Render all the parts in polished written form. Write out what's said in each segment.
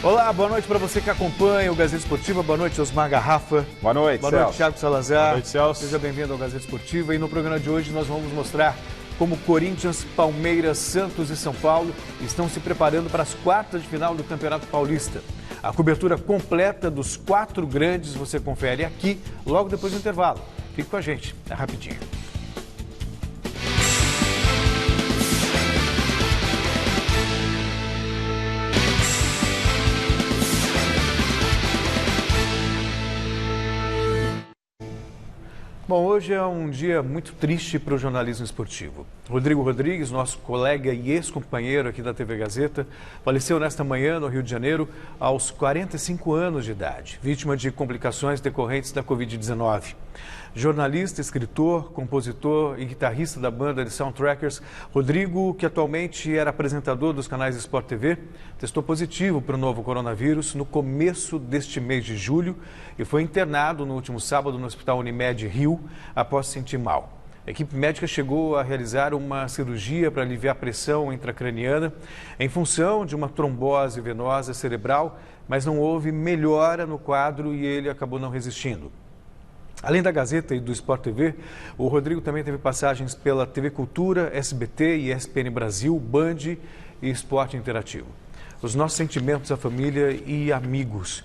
Olá, boa noite para você que acompanha o Gazeta Esportiva. Boa noite, Osmar Garrafa. Boa noite, Boa noite, Thiago Salazar. Boa noite, Celso. Seja bem-vindo ao Gazeta Esportiva. E no programa de hoje nós vamos mostrar como Corinthians, Palmeiras, Santos e São Paulo estão se preparando para as quartas de final do Campeonato Paulista. A cobertura completa dos 4 grandes você confere aqui, logo depois do intervalo. Fique com a gente, é rapidinho. Bom, hoje é um dia muito triste para o jornalismo esportivo. Rodrigo Rodrigues, nosso colega e ex-companheiro aqui da TV Gazeta, faleceu nesta manhã no Rio de Janeiro aos 45 anos de idade, vítima de complicações decorrentes da Covid-19. Jornalista, escritor, compositor e guitarrista da banda de Soundtrackers, Rodrigo, que atualmente era apresentador dos canais Sport TV, testou positivo para o novo coronavírus no começo deste mês de julho e foi internado no último sábado no Hospital Unimed Rio após se sentir mal. A equipe médica chegou a realizar uma cirurgia para aliviar a pressão intracraniana em função de uma trombose venosa cerebral, mas não houve melhora no quadro e ele acabou não resistindo. Além da Gazeta e do Sport TV, o Rodrigo também teve passagens pela TV Cultura, SBT e ESPN Brasil, Band e Esporte Interativo. Os nossos sentimentos à família e amigos.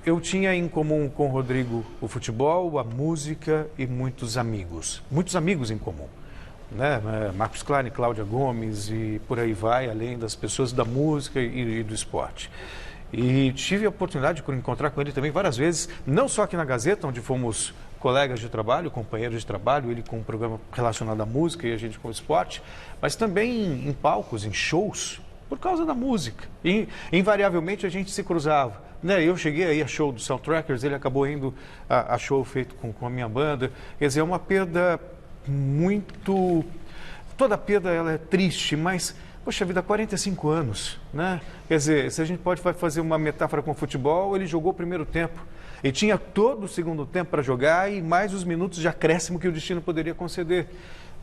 Eu tinha em comum com o Rodrigo o futebol, a música e muitos amigos em comum. Né? Marcos Klein, Cláudia Gomes e por aí vai, além das pessoas da música e do esporte. E tive a oportunidade de encontrar com ele também várias vezes, não só aqui na Gazeta, onde fomos colegas de trabalho, companheiros de trabalho, ele com um programa relacionado à música e a gente com o esporte, mas também em palcos, em shows, por causa da música. E invariavelmente a gente se cruzava. Né? Eu cheguei aí a show do Soundtrackers, ele acabou indo a show feito com a minha banda. Quer dizer, é uma perda muito... Toda perda ela é triste, mas... Poxa vida, 45 anos, né? Quer dizer, se a gente pode fazer uma metáfora com o futebol, ele jogou o primeiro tempo. E tinha todo o segundo tempo para jogar e mais os minutos de acréscimo que o destino poderia conceder.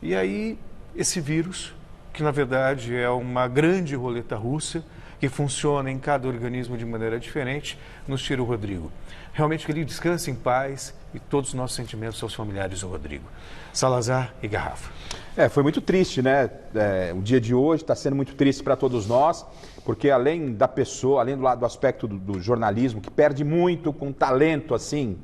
E aí, esse vírus, que na verdade é uma grande roleta russa, que funciona em cada organismo de maneira diferente, nos tira o Rodrigo. Realmente que ele descanse em paz e todos os nossos sentimentos aos familiares do Rodrigo. Salazar e Garrafa. Foi muito triste, né? O dia de hoje está sendo muito triste para todos nós, porque além da pessoa, além do aspecto do jornalismo, que perde muito com talento assim,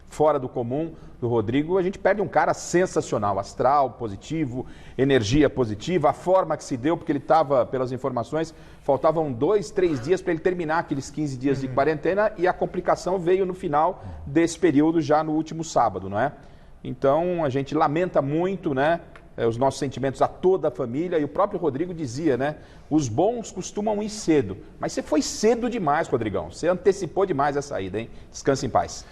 fora do comum, do Rodrigo, a gente perde um cara sensacional, astral, positivo, energia positiva, a forma que se deu, porque ele estava, pelas informações, faltavam 2, 3 dias para ele terminar aqueles 15 dias de quarentena e a complicação veio no final desse período, já no último sábado, não é? Então, a gente lamenta muito, né? Os nossos sentimentos a toda a família, e o próprio Rodrigo dizia, né? Os bons costumam ir cedo, mas você foi cedo demais, Rodrigão, você antecipou demais a saída, hein? Descanse em paz.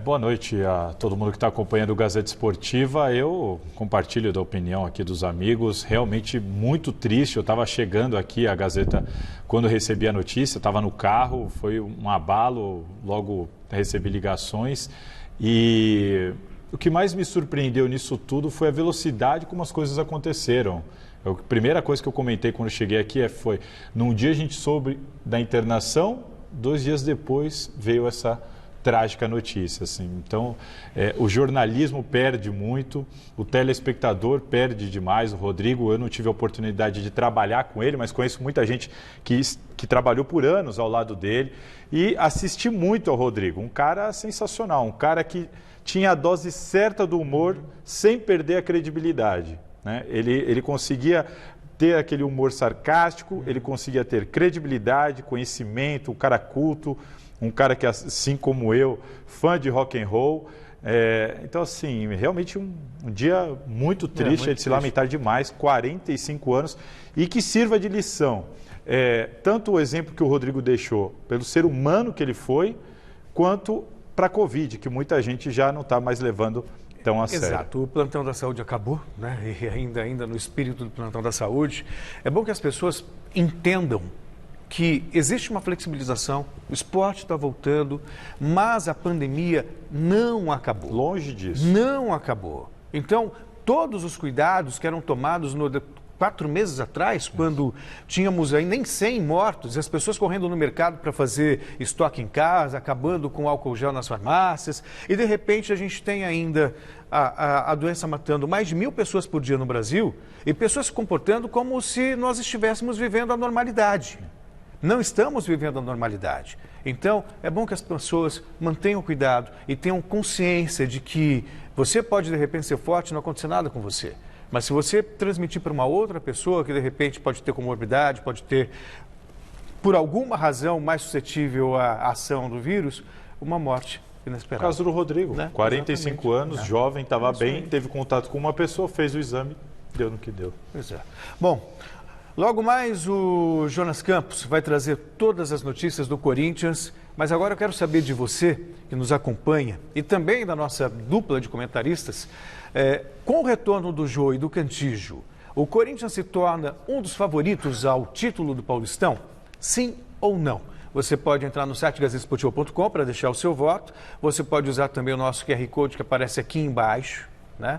Boa noite a todo mundo que está acompanhando o Gazeta Esportiva. Eu compartilho da opinião aqui dos amigos, realmente muito triste. Eu estava chegando aqui à Gazeta quando recebi a notícia, estava no carro, foi um abalo, logo recebi ligações e o que mais me surpreendeu nisso tudo foi a velocidade como as coisas aconteceram. A primeira coisa que eu comentei quando cheguei aqui foi, num dia a gente soube da internação, 2 dias depois veio essa trágica notícia, assim. Então, o jornalismo perde muito, o telespectador perde demais. O Rodrigo, eu não tive a oportunidade de trabalhar com ele, mas conheço muita gente que trabalhou por anos ao lado dele e assisti muito ao Rodrigo. Um cara sensacional, um cara que tinha a dose certa do humor sem perder a credibilidade, né? Ele conseguia ter aquele humor sarcástico, ele conseguia ter credibilidade, conhecimento, um cara culto, um cara que, assim como eu, fã de rock and roll. Então, assim, realmente um dia muito triste, é de se lamentar demais, 45 anos, e que sirva de lição. Tanto o exemplo que o Rodrigo deixou, pelo ser humano que ele foi, quanto para a Covid, que muita gente já não está mais levando tão a sério. Exato, o plantão da saúde acabou, né? E ainda no espírito do plantão da saúde, é bom que as pessoas entendam que existe uma flexibilização, o esporte está voltando, mas a pandemia não acabou. Longe disso. Não acabou. Então, todos os cuidados que eram tomados 4 meses atrás, quando tínhamos aí nem 100 mortos, e as pessoas correndo no mercado para fazer estoque em casa, acabando com álcool gel nas farmácias, e de repente a gente tem ainda a doença matando mais de 1.000 pessoas por dia no Brasil, e pessoas se comportando como se nós estivéssemos vivendo a normalidade. Não estamos vivendo a normalidade. Então, é bom que as pessoas mantenham cuidado e tenham consciência de que você pode, de repente, ser forte e não acontecer nada com você. Mas se você transmitir para uma outra pessoa que, de repente, pode ter comorbidade, pode ter, por alguma razão, mais suscetível à ação do vírus, uma morte inesperada. O caso do Rodrigo, né? 45 Exatamente. anos, jovem, estava bem, teve contato com uma pessoa, fez o exame, deu no que deu. Pois é. Bom, logo mais o Jonas Campos vai trazer todas as notícias do Corinthians, mas agora eu quero saber de você, que nos acompanha, e também da nossa dupla de comentaristas, com o retorno do Jô e do Cantígio, o Corinthians se torna um dos favoritos ao título do Paulistão? Sim ou não? Você pode entrar no site gazetesportiva.com para deixar o seu voto, você pode usar também o nosso QR Code que aparece aqui embaixo, né?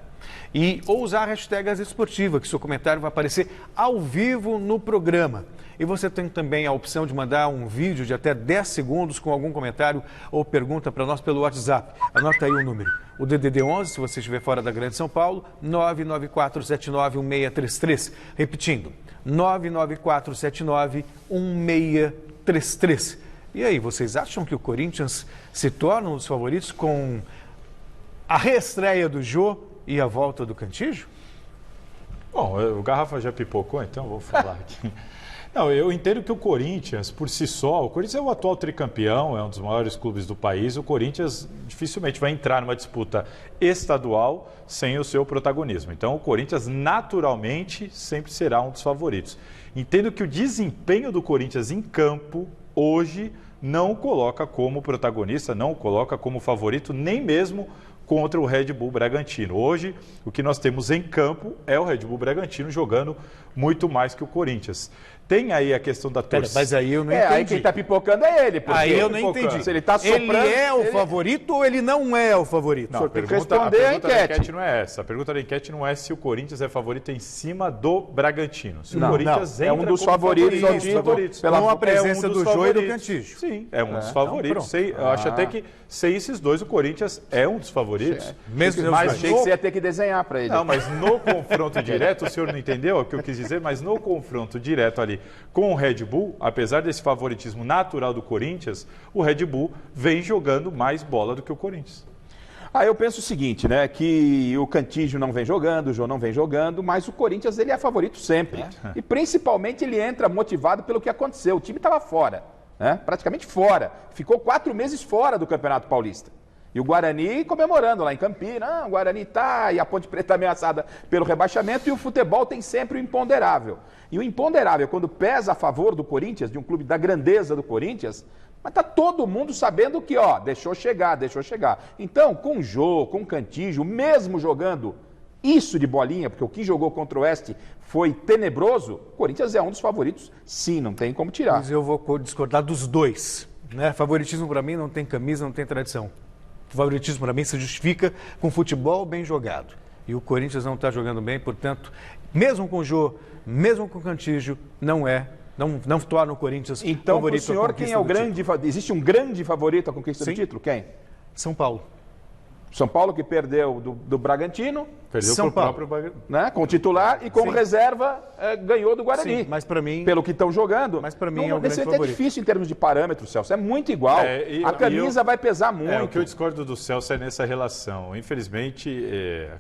Ou usar a hashtag Gazeta Esportiva, que seu comentário vai aparecer ao vivo no programa. E você tem também a opção de mandar um vídeo de até 10 segundos com algum comentário ou pergunta para nós pelo WhatsApp. Anota aí o número. O DDD 11, se você estiver fora da Grande São Paulo, 994791633. Repetindo, 994791633. E aí, vocês acham que o Corinthians se torna um dos favoritos com a reestreia do Jô e a volta do Cantígio? Bom, o Garrafa já pipocou, então eu vou falar aqui. Não, eu entendo que o Corinthians, por si só, o Corinthians é o atual tricampeão, é um dos maiores clubes do país. O Corinthians dificilmente vai entrar numa disputa estadual sem o seu protagonismo. Então, o Corinthians, naturalmente, sempre será um dos favoritos. Entendo que o desempenho do Corinthians em campo, hoje, não o coloca como protagonista, não o coloca como favorito, nem mesmo contra o Red Bull Bragantino. Hoje, o que nós temos em campo é o Red Bull Bragantino jogando muito mais que o Corinthians. Tem aí a questão da torcida. Mas aí eu não entendi. Aí quem está pipocando é ele. Aí eu não entendi. Se ele está soprando... Ele é o favorito ou ele não é o favorito? Não, a pergunta da enquete não é essa. A pergunta da enquete não é se o Corinthians é favorito em cima do Bragantino. Se não, o Corinthians é um dos favoritos ao título. Pela presença do Jô e do Cantígio. Sim, é um dos favoritos. Eu acho até que sem esses dois o Corinthians é um dos favoritos. Mesmo mas achei que você ia ter que desenhar para ele. Não, mas no confronto direto, o senhor não entendeu o que eu quis dizer, mas no confronto direto ali com o Red Bull, apesar desse favoritismo natural do Corinthians, o Red Bull vem jogando mais bola do que o Corinthians. Eu penso o seguinte, né, que o Cantígio não vem jogando, o Jô não vem jogando, mas o Corinthians ele é favorito sempre. E principalmente ele entra motivado pelo que aconteceu. O time estava fora, né, praticamente fora. Ficou 4 meses fora do Campeonato Paulista. E o Guarani comemorando lá em Campinas, o Guarani tá, e a Ponte Preta ameaçada pelo rebaixamento, e o futebol tem sempre o imponderável. E o imponderável, quando pesa a favor do Corinthians, de um clube da grandeza do Corinthians, mas tá todo mundo sabendo que, deixou chegar. Então, com o Jô, com o Cantígio, mesmo jogando isso de bolinha, porque o que jogou contra o Oeste foi tenebroso, o Corinthians é um dos favoritos, sim, não tem como tirar. Mas eu vou discordar dos dois, né? Favoritismo para mim não tem camisa, não tem tradição. O favoritismo para mim se justifica com futebol bem jogado. E o Corinthians não está jogando bem, portanto, mesmo com o Jô, mesmo com o Cantígio, não torna o Corinthians então, favorito. Então, senhor, quem é o grande favorito? Existe um grande favorito à conquista do título? Quem? São Paulo. São Paulo que perdeu do Bragantino. Perdeu São pro Paulo. próprio né? Com titular e com reserva ganhou do Guarani. Sim, mas para mim... Pelo que estão jogando. Mas para mim é o grande favorito. É difícil em termos de parâmetros, Celso. É muito igual. A camisa vai pesar muito. O que eu discordo do Celso é nessa relação. Infelizmente,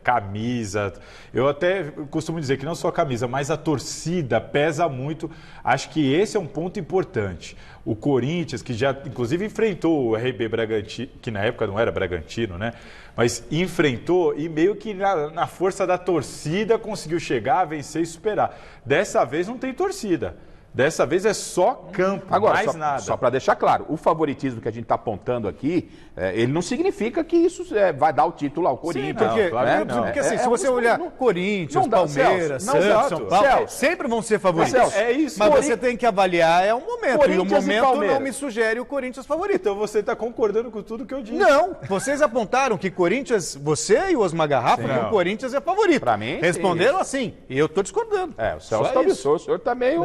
camisa... Eu até costumo dizer que não só a camisa, mas a torcida pesa muito. Acho que esse é um ponto importante. O Corinthians, que já inclusive enfrentou o RB Bragantino, que na época não era Bragantino, né? Mas enfrentou e meio que na força da torcida conseguiu chegar, vencer e superar. Dessa vez não tem torcida. Dessa vez é só campo, Agora, mais nada. Só para deixar claro, o favoritismo que a gente está apontando aqui, ele não significa que isso vai dar o título ao Corinthians. Sim, porque, claro que não. porque assim, se você olhar Corinthians, Palmeiras, Celso, Santos, São Paulo, Celso. sempre vão ser favoritos. Celso, é isso. Mas você tem que avaliar um momento. E o Corinthians e momento Palmeiras. não me sugere o Corinthians favorito. Então você está concordando com tudo que eu disse. Não, vocês apontaram que Corinthians, você e o Osmar Garrafa, que o Corinthians é favorito. Pra mim, responderam assim, e eu tô discordando. O Celso Só tá isso. o senhor tá meio...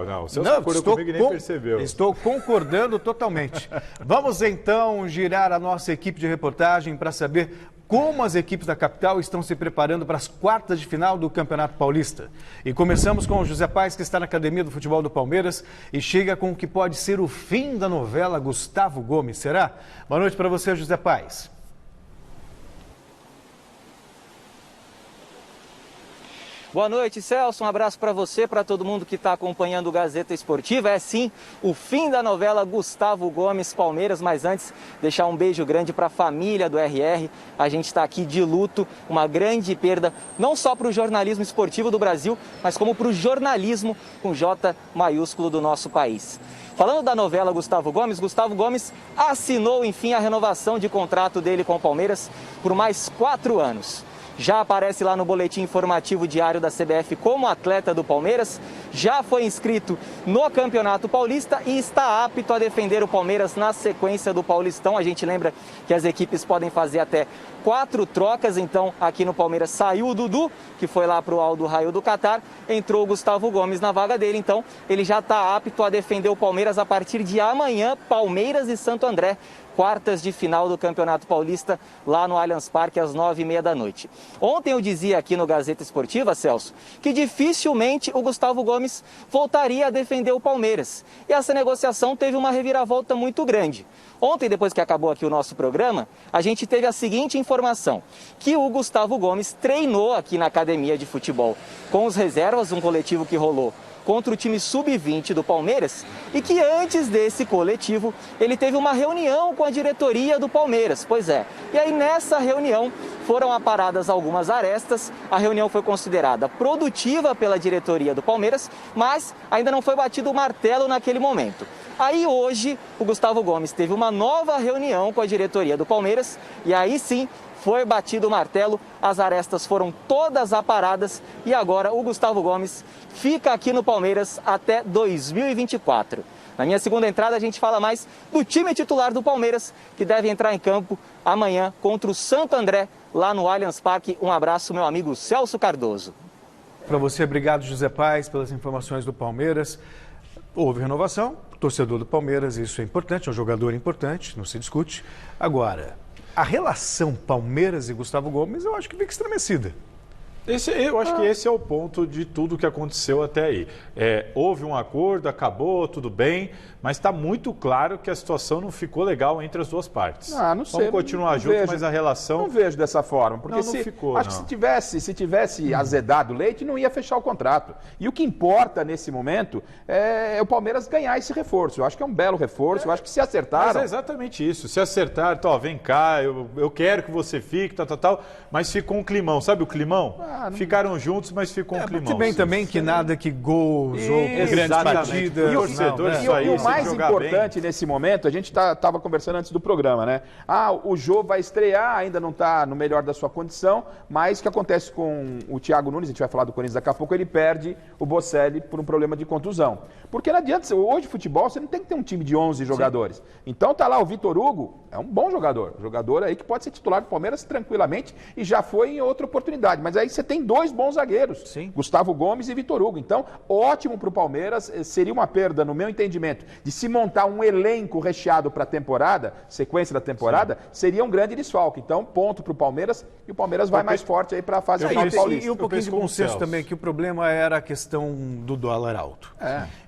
Não. O Celso concordou comigo e nem percebeu. Estou concordando totalmente. Vamos então girar a nossa equipe de reportagem para saber como as equipes da capital estão se preparando para as quartas de final do Campeonato Paulista. E começamos com o José Paes, que está na Academia do Futebol do Palmeiras e chega com o que pode ser o fim da novela Gustavo Gomes. Será? Boa noite para você, José Paes. Boa noite, Celso. Um abraço para você, para todo mundo que está acompanhando o Gazeta Esportiva. É sim o fim da novela Gustavo Gomes Palmeiras, mas antes deixar um beijo grande para a família do RR. A gente está aqui de luto, uma grande perda, não só para o jornalismo esportivo do Brasil, mas como para o jornalismo com J maiúsculo do nosso país. Falando da novela Gustavo Gomes assinou enfim a renovação de contrato dele com o Palmeiras por mais 4 anos. Já aparece lá no boletim informativo diário da CBF como atleta do Palmeiras, já foi inscrito no Campeonato Paulista e está apto a defender o Palmeiras na sequência do Paulistão. A gente lembra que as equipes podem fazer até 4 trocas, então aqui no Palmeiras saiu o Dudu, que foi lá para o Al Raio do Catar, entrou o Gustavo Gomes na vaga dele, então ele já está apto a defender o Palmeiras a partir de amanhã, Palmeiras e Santo André. Quartas de final do Campeonato Paulista, lá no Allianz Parque, às 9h30 da noite. Ontem eu dizia aqui no Gazeta Esportiva, Celso, que dificilmente o Gustavo Gomes voltaria a defender o Palmeiras. E essa negociação teve uma reviravolta muito grande. Ontem, depois que acabou aqui o nosso programa, a gente teve a seguinte informação, que o Gustavo Gomes treinou aqui na academia de futebol com os reservas, um coletivo que rolou contra o time sub-20 do Palmeiras e que antes desse coletivo ele teve uma reunião com a diretoria do Palmeiras, pois é. E aí nessa reunião foram aparadas algumas arestas, a reunião foi considerada produtiva pela diretoria do Palmeiras, mas ainda não foi batido o martelo naquele momento. Aí hoje o Gustavo Gomes teve uma nova reunião com a diretoria do Palmeiras e aí sim foi batido o martelo, as arestas foram todas aparadas e agora o Gustavo Gomes fica aqui no Palmeiras até 2024. Na minha segunda entrada a gente fala mais do time titular do Palmeiras, que deve entrar em campo amanhã contra o Santo André, lá no Allianz Parque. Um abraço, meu amigo Celso Cardoso. Para você, obrigado, José Paes, pelas informações do Palmeiras. Houve renovação, torcedor do Palmeiras, isso é importante, é um jogador importante, não se discute. Agora, a relação Palmeiras e Gustavo Gomes, eu acho que fica estremecida. Eu acho que esse é o ponto de tudo que aconteceu até aí. Houve um acordo, acabou, tudo bem, mas está muito claro que a situação não ficou legal entre as duas partes. Não sei. Vamos continuar juntos, mas a relação... Não vejo dessa forma, porque não ficou, acho que se tivesse azedado o leite, não ia fechar o contrato. E o que importa nesse momento é o Palmeiras ganhar esse reforço. Eu acho que é um belo reforço, eu acho que se acertaram... Mas é exatamente isso, se acertar, então, vem cá, eu quero que você fique, tal, mas ficou um climão, sabe o climão? Ficaram juntos, mas ficou um climão. Muito bem também que nada que gols ou grandes partidas. E o mais importante nesse momento, a gente estava conversando antes do programa, né? O Jô vai estrear, ainda não está no melhor da sua condição, mas o que acontece com o Thiago Nunes, a gente vai falar do Corinthians daqui a pouco, ele perde o Bocelli por um problema de contusão. Porque não adianta, hoje futebol, você não tem que ter um time de 11 jogadores. Então tá lá o Vitor Hugo, é um bom jogador aí que pode ser titular do Palmeiras tranquilamente e já foi em outra oportunidade. Mas aí você tem 2 bons zagueiros, sim, Gustavo Gomes e Vitor Hugo. Então, ótimo para o Palmeiras, seria uma perda, no meu entendimento, de se montar um elenco recheado para a temporada, sequência da temporada, sim, seria um grande desfalque. Então, ponto para o Palmeiras e o Palmeiras vai mais forte aí para a fase final do Paulista. E um pouquinho de bom senso também, que o problema era a questão do dólar alto.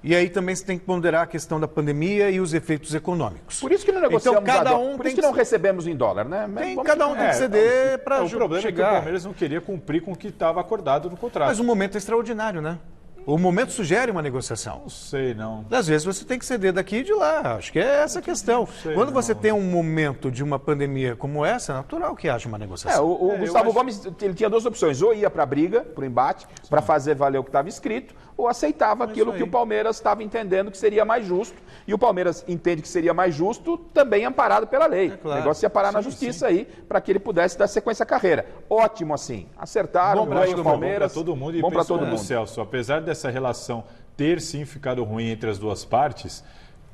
E aí também você tem que ponderar a questão da pandemia e os efeitos econômicos. Por isso que não negociamos então, cada um por isso que não recebemos em dólar, né? Cada um tem que ceder para chegar. O problema é que o Palmeiras não queria cumprir com o que estava acordado no contrato. Mas o momento é extraordinário, né? O momento sugere uma negociação. Não sei, não. Às vezes você tem que ceder daqui e de lá. Acho que é essa a questão. Quando você tem um momento de uma pandemia como essa, é natural que haja uma negociação. O Gustavo Gomes ele tinha duas opções. Ou ia para a briga, para o embate, para fazer valer o que estava escrito, ou aceitava aquilo que o Palmeiras estava entendendo que seria mais justo. E o Palmeiras entende que seria mais justo, também amparado pela lei. Claro. O negócio ia parar na justiça aí, para que ele pudesse dar sequência à carreira. Ótimo assim. Acertaram, ganhou o Palmeiras. Bom para todo mundo. E bom para todo mundo. mundo. Celso, apesar dessa relação ter sim ficado ruim entre as duas partes,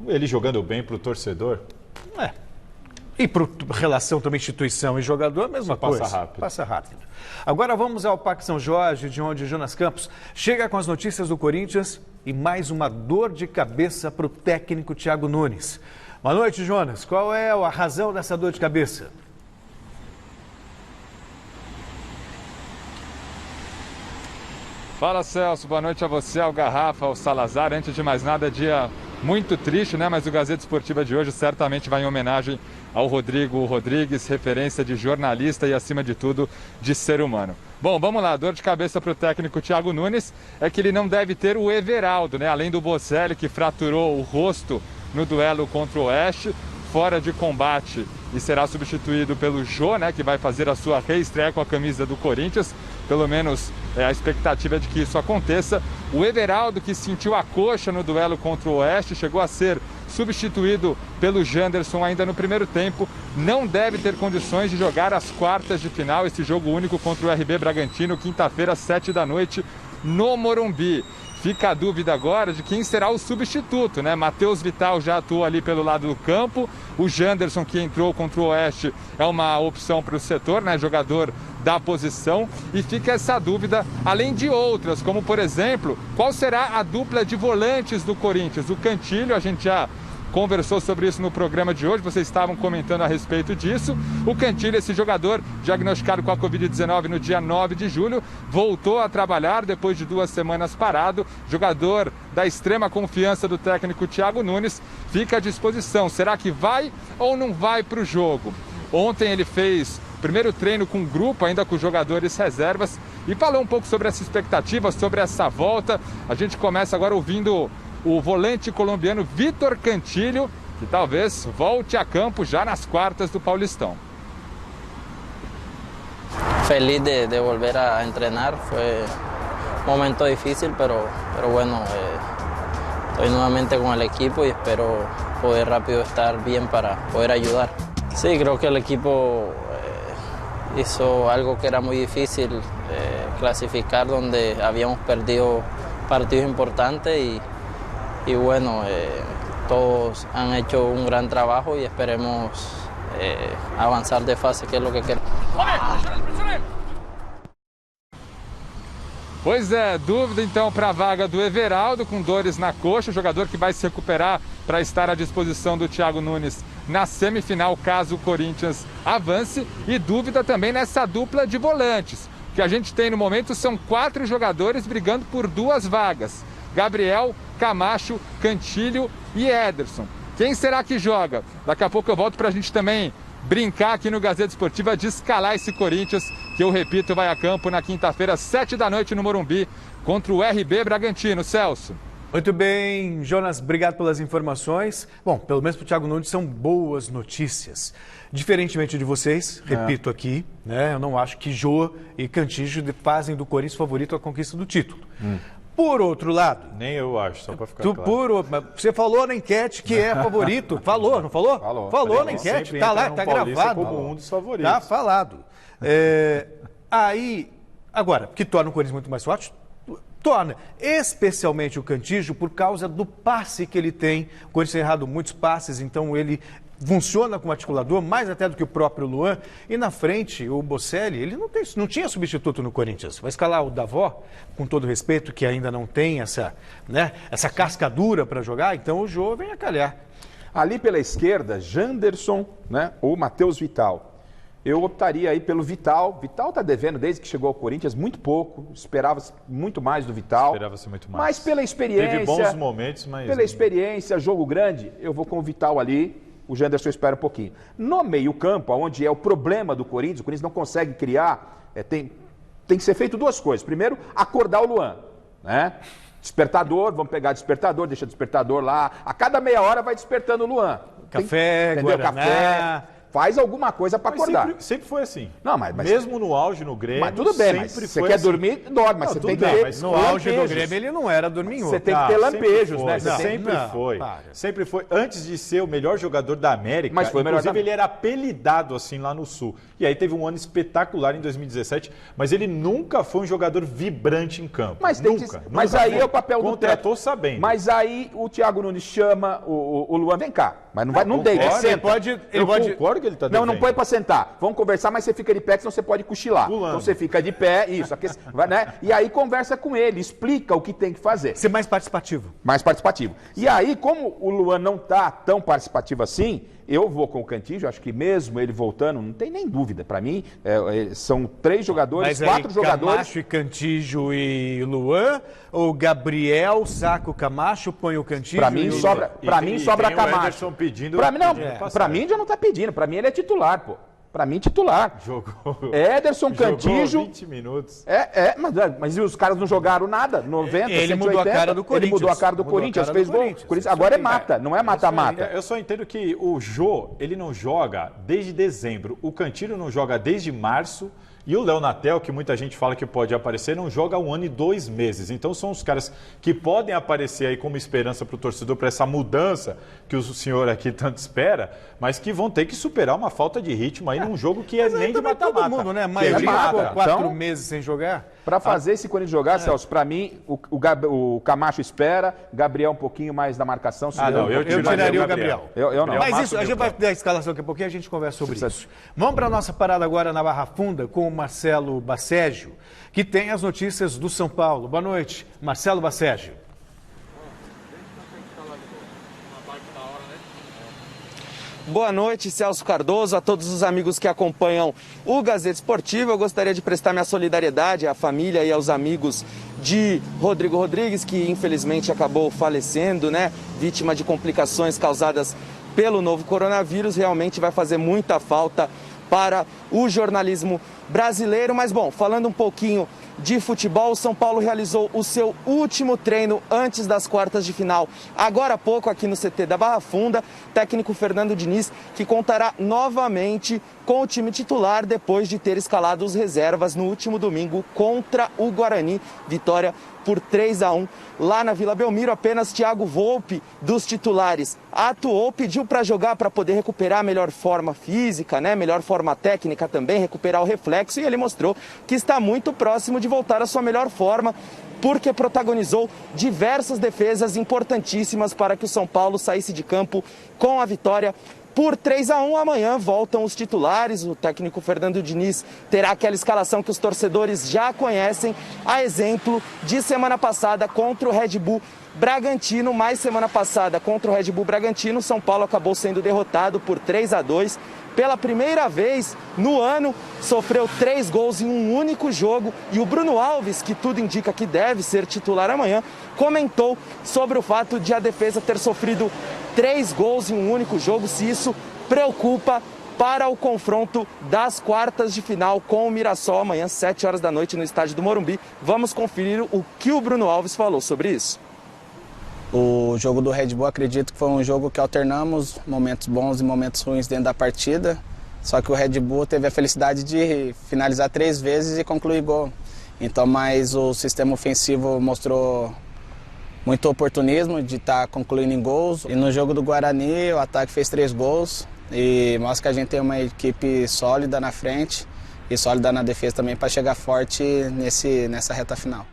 ele jogando bem para o torcedor... E para relação também instituição e jogador, a mesma coisa. Passa rápido. Passa rápido. Agora vamos ao Parque São Jorge, de onde Jonas Campos chega com as notícias do Corinthians e mais uma dor de cabeça para o técnico Thiago Nunes. Boa noite, Jonas. Qual é a razão dessa dor de cabeça? Fala, Celso. Boa noite a você, ao Garrafa, ao Salazar. Antes de mais nada, dia muito triste, né? Mas o Gazeta Esportiva de hoje certamente vai em homenagem ao Rodrigo Rodrigues, referência de jornalista e, acima de tudo, de ser humano. Bom, vamos lá. Dor de cabeça para o técnico Thiago Nunes é que ele não deve ter o Everaldo, né? Além do Bocelli, que fraturou o rosto no duelo contra o Oeste, fora de combate e será substituído pelo Jô, né? Que vai fazer a sua reestreia com a camisa do Corinthians. Pelo menos a expectativa é de que isso aconteça. O Everaldo, que sentiu a coxa no duelo contra o Oeste, chegou a ser substituído pelo Janderson ainda no primeiro tempo, não deve ter condições de jogar as quartas de final, esse jogo único contra o RB Bragantino, quinta-feira, 19h, no Morumbi. Fica a dúvida agora de quem será o substituto, né? Matheus Vital já atuou ali pelo lado do campo, o Janderson, que entrou contra o Oeste, é uma opção para o setor, né? Jogador da posição, e fica essa dúvida, além de outras, como por exemplo, qual será a dupla de volantes do Corinthians? O Cantilho, a gente já conversou sobre isso no programa de hoje, vocês estavam comentando a respeito disso. O Cantilho, esse jogador diagnosticado com a Covid-19 no dia 9 de julho, voltou a trabalhar depois de 2 semanas parado. Jogador da extrema confiança do técnico Thiago Nunes, fica à disposição. Será que vai ou não vai para o jogo? Ontem ele fez o primeiro treino com o grupo, ainda com os jogadores reservas, e falou um pouco sobre essa expectativa, sobre essa volta. A gente começa agora ouvindo o volante colombiano Vitor Cantilho, que talvez volte a campo já nas quartas do Paulistão. Feliz de volver a entrenar, foi un momento difícil, pero bueno, estoy nuevamente con el equipo y espero poder rápido estar bien para poder ayudar. Sí, creo que el equipo hizo algo que era muy difícil, clasificar, donde habíamos perdido partidos importantes y bueno, todos han hecho un gran trabajo y esperemos avanzar de fase, que es lo que queremos. Pois é, dúvida então para a vaga do Everaldo, com dores na coxa, o jogador que vai se recuperar para estar à disposição do Thiago Nunes na semifinal, caso o Corinthians avance, e dúvida também nessa dupla de volantes. O que a gente tem no momento são 4 jogadores brigando por 2 vagas: Gabriel, Camacho, Cantilho e Ederson. Quem será que joga? Daqui a pouco eu volto para a gente também brincar aqui no Gazeta Esportiva de escalar esse Corinthians, que eu repito, vai a campo na quinta-feira, 19h no Morumbi, contra o RB Bragantino. Celso. Muito bem, Jonas, obrigado pelas informações. Bom, pelo menos para o Thiago Nunes são boas notícias. Diferentemente de vocês, repito aqui, né, eu não acho que Jô e Cantillo fazem do Corinthians favorito à conquista do título. Por outro lado... Nem eu acho, só para ficar claro. Você falou na enquete que é favorito. Falou, não falou? Falou na enquete, tá lá, tá gravado. Como um dos favoritos. Tá falado. Aí, agora, que torna o Corinthians muito mais forte? Torna, especialmente o Cantillo, por causa do passe que ele tem. O Corinthians tem errado muitos passes, então ele funciona como articulador, mais até do que o próprio Luan. E na frente, o Bocelli, ele não tinha substituto no Corinthians. Vai escalar o Davó, com todo respeito, que ainda não tem essa casca dura para jogar, então o Jô vem a calhar. Ali pela esquerda, Janderson, né, ou Matheus Vital. Eu optaria aí pelo Vital. Vital está devendo desde que chegou ao Corinthians muito pouco. Esperava-se muito mais do Vital. Esperava-se muito mais. Mas pela experiência... Teve bons momentos, mas... Pela experiência, jogo grande, eu vou com o Vital ali. O Janderson espera um pouquinho. No meio-campo, onde é o problema do Corinthians, o Corinthians não consegue criar, tem que ser feito 2 coisas. Primeiro, acordar o Luan, né? Despertador, vamos pegar despertador, deixa despertador lá. A cada meia hora vai despertando o Luan. Café, Guaraná. Café. Faz alguma coisa para acordar. Sempre foi assim. Não, mas mesmo no auge, no Grêmio. Mas tudo bem, mas você quer dormir, dorme. Mas você tem que ter. Mas no auge do Grêmio ele não era dorminhoco. Você tem que ter lampejos, né? Sempre foi. Sempre foi. Antes de ser o melhor jogador da América, mas foi inclusive ele era apelidado assim lá no Sul. E aí teve um ano espetacular em 2017, mas ele nunca foi um jogador vibrante em campo. Mas nunca. Mas aí é o papel do Contratou sabendo. Mas aí o Thiago Nunes chama o Luan, vem cá. Mas não deita, senta. Ele concordo que ele tá devendo. Não põe pra sentar. Vamos conversar, mas você fica de pé, senão você pode cochilar. Pulando. Então você fica de pé, isso. Né? E aí conversa com ele, explica o que tem que fazer. Ser mais participativo. Mais participativo. E aí, como o Luan não tá tão participativo assim, eu vou com o Cantígio, acho que mesmo ele voltando, não tem nem dúvida. Para mim, são 3 jogadores, mas 4 jogadores. Camacho e Cantígio e Luan, ou Gabriel saca o Camacho, põe o Cantígio? Para mim sobra, Camacho. Pedindo. Para mim já não tá pedindo. Para mim ele é titular, pô. Para mim, titular. Jogou. Ederson, Cantígio. 20 minutos. Mas os caras não jogaram nada? 90, ele 180. Mudou a cara do Corinthians. Ele mudou a cara do Corinthians, fez gol. Agora é mata, não é mata-mata. Eu só entendo que o Jô, ele não joga desde dezembro. O Cantilho não joga desde março. E o Léo Natel, que muita gente fala que pode aparecer, não joga há 1 ano e 2 meses. Então são os caras que podem aparecer aí como esperança para o torcedor, para essa mudança que o senhor aqui tanto espera, mas que vão ter que superar uma falta de ritmo aí num jogo que mas nem de mata-mata. Todo mundo, né? Mas de mata. 4 meses sem jogar. Para fazer esse Corinthians jogar, Celso, para mim, o Camacho espera, Gabriel um pouquinho mais da marcação. Eu tiraria o Gabriel. Eu não. Mas isso, a gente vai dar a escalação daqui a pouquinho, a gente conversa sobre isso. Vamos para a nossa parada agora na Barra Funda com o Marcelo Bacégio, que tem as notícias do São Paulo. Boa noite, Marcelo Bacégio. Boa noite, Celso Cardoso, a todos os amigos que acompanham o Gazeta Esportiva. Eu gostaria de prestar minha solidariedade à família e aos amigos de Rodrigo Rodrigues, que infelizmente acabou falecendo, né? Vítima de complicações causadas pelo novo coronavírus. Realmente vai fazer muita falta para o jornalismo brasileiro. Mas, bom, falando um pouquinho de futebol, o São Paulo realizou o seu último treino antes das quartas de final. Agora há pouco, aqui no CT da Barra Funda, técnico Fernando Diniz, que contará novamente com o time titular depois de ter escalado os reservas no último domingo contra o Guarani. Vitória por 3-1 lá na Vila Belmiro. Apenas Thiago Volpi, dos titulares, atuou, pediu para jogar para poder recuperar a melhor forma física, né? Melhor forma técnica também, recuperar o reflexo, e ele mostrou que está muito próximo de voltar à sua melhor forma, porque protagonizou diversas defesas importantíssimas para que o São Paulo saísse de campo com a vitória por 3-1. Amanhã voltam os titulares, o técnico Fernando Diniz terá aquela escalação que os torcedores já conhecem, a exemplo de semana passada contra o Red Bull Bragantino. Mais semana passada contra o Red Bull Bragantino, São Paulo acabou sendo derrotado por 3-2. Pela primeira vez no ano, sofreu 3 gols em um único jogo, e o Bruno Alves, que tudo indica que deve ser titular amanhã, comentou sobre o fato de a defesa ter sofrido 3 gols em um único jogo, se isso preocupa para o confronto das quartas de final com o Mirassol amanhã, 7 horas da noite, no estádio do Morumbi. Vamos conferir o que o Bruno Alves falou sobre isso. O jogo do Red Bull, acredito que foi um jogo que alternamos momentos bons e momentos ruins dentro da partida. Só que o Red Bull teve a felicidade de finalizar 3 vezes e concluir gol. Então, mas o sistema ofensivo mostrou muito oportunismo de estar concluindo em gols. E no jogo do Guarani, o ataque fez 3 gols e mostra que a gente tem uma equipe sólida na frente e sólida na defesa também para chegar forte nessa reta final.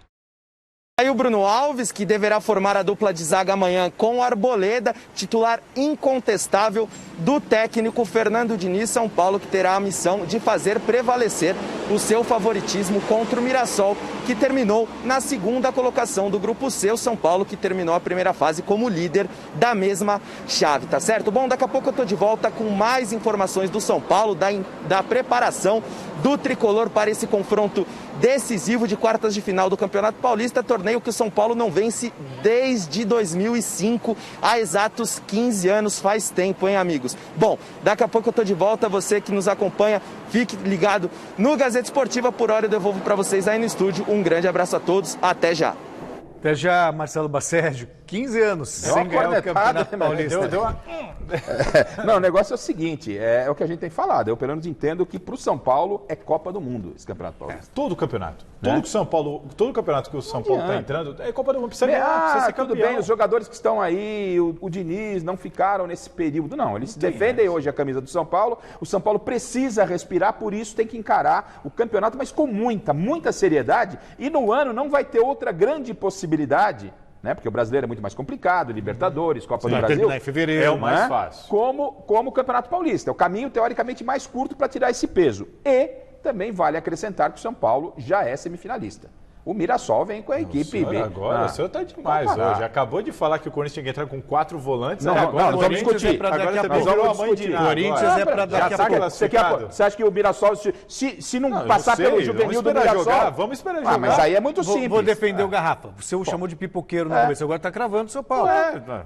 Aí o Bruno Alves, que deverá formar a dupla de zaga amanhã com o Arboleda, titular incontestável do técnico Fernando Diniz. São Paulo que terá a missão de fazer prevalecer o seu favoritismo contra o Mirassol, que terminou na 2ª colocação do Grupo C. O São Paulo que terminou a primeira fase como líder da mesma chave, tá certo? Bom, daqui a pouco eu tô de volta com mais informações do São Paulo, da preparação do tricolor para esse confronto decisivo de quartas de final do Campeonato Paulista, torneio que o São Paulo não vence desde 2005, há exatos 15 anos, faz tempo, hein, amigos? Bom, daqui a pouco eu tô de volta, você que nos acompanha, fique ligado no Gazeta Esportiva. Por hora eu devolvo para vocês aí no estúdio. Um grande abraço a todos, até já! Até já, Marcelo Bassérgio, 15 anos sem ganhar o Campeonato Paulista. Não, o negócio é o seguinte, é o que a gente tem falado. Eu, pelo menos, entendo que para o São Paulo é Copa do Mundo esse Campeonato Paulista. Todo campeonato. Né? Todo campeonato que o São Paulo está entrando é Copa do Mundo. Precisa ganhar, precisa ser campeão. Tudo bem, os jogadores que estão aí, o Diniz, não ficaram nesse período. Não, eles defendem hoje a camisa do São Paulo. O São Paulo precisa respirar, por isso tem que encarar o campeonato, mas com muita seriedade. E no ano não vai ter outra grande possibilidade, né? Porque o brasileiro é muito mais complicado, Libertadores, Copa do Brasil. Em fevereiro, é o mais fácil. Como o Campeonato Paulista. É o caminho, teoricamente, mais curto para tirar esse peso. E também vale acrescentar que o São Paulo já é semifinalista. O Mirassol vem com a equipe. Agora, o senhor está demais hoje. Acabou de falar que o Corinthians tinha que entrar com 4 volantes. Não, agora vamos discutir. Agora você virou a mãe de nada. Corinthians é para daqui a pouco. Você acha que o Mirassol, se não passar pelo juvenil do Mirassol... Vamos esperar jogar. Mas aí é muito simples. Vou defender o Garrafa. Você o chamou de pipoqueiro no começo, agora está cravando o São Paulo.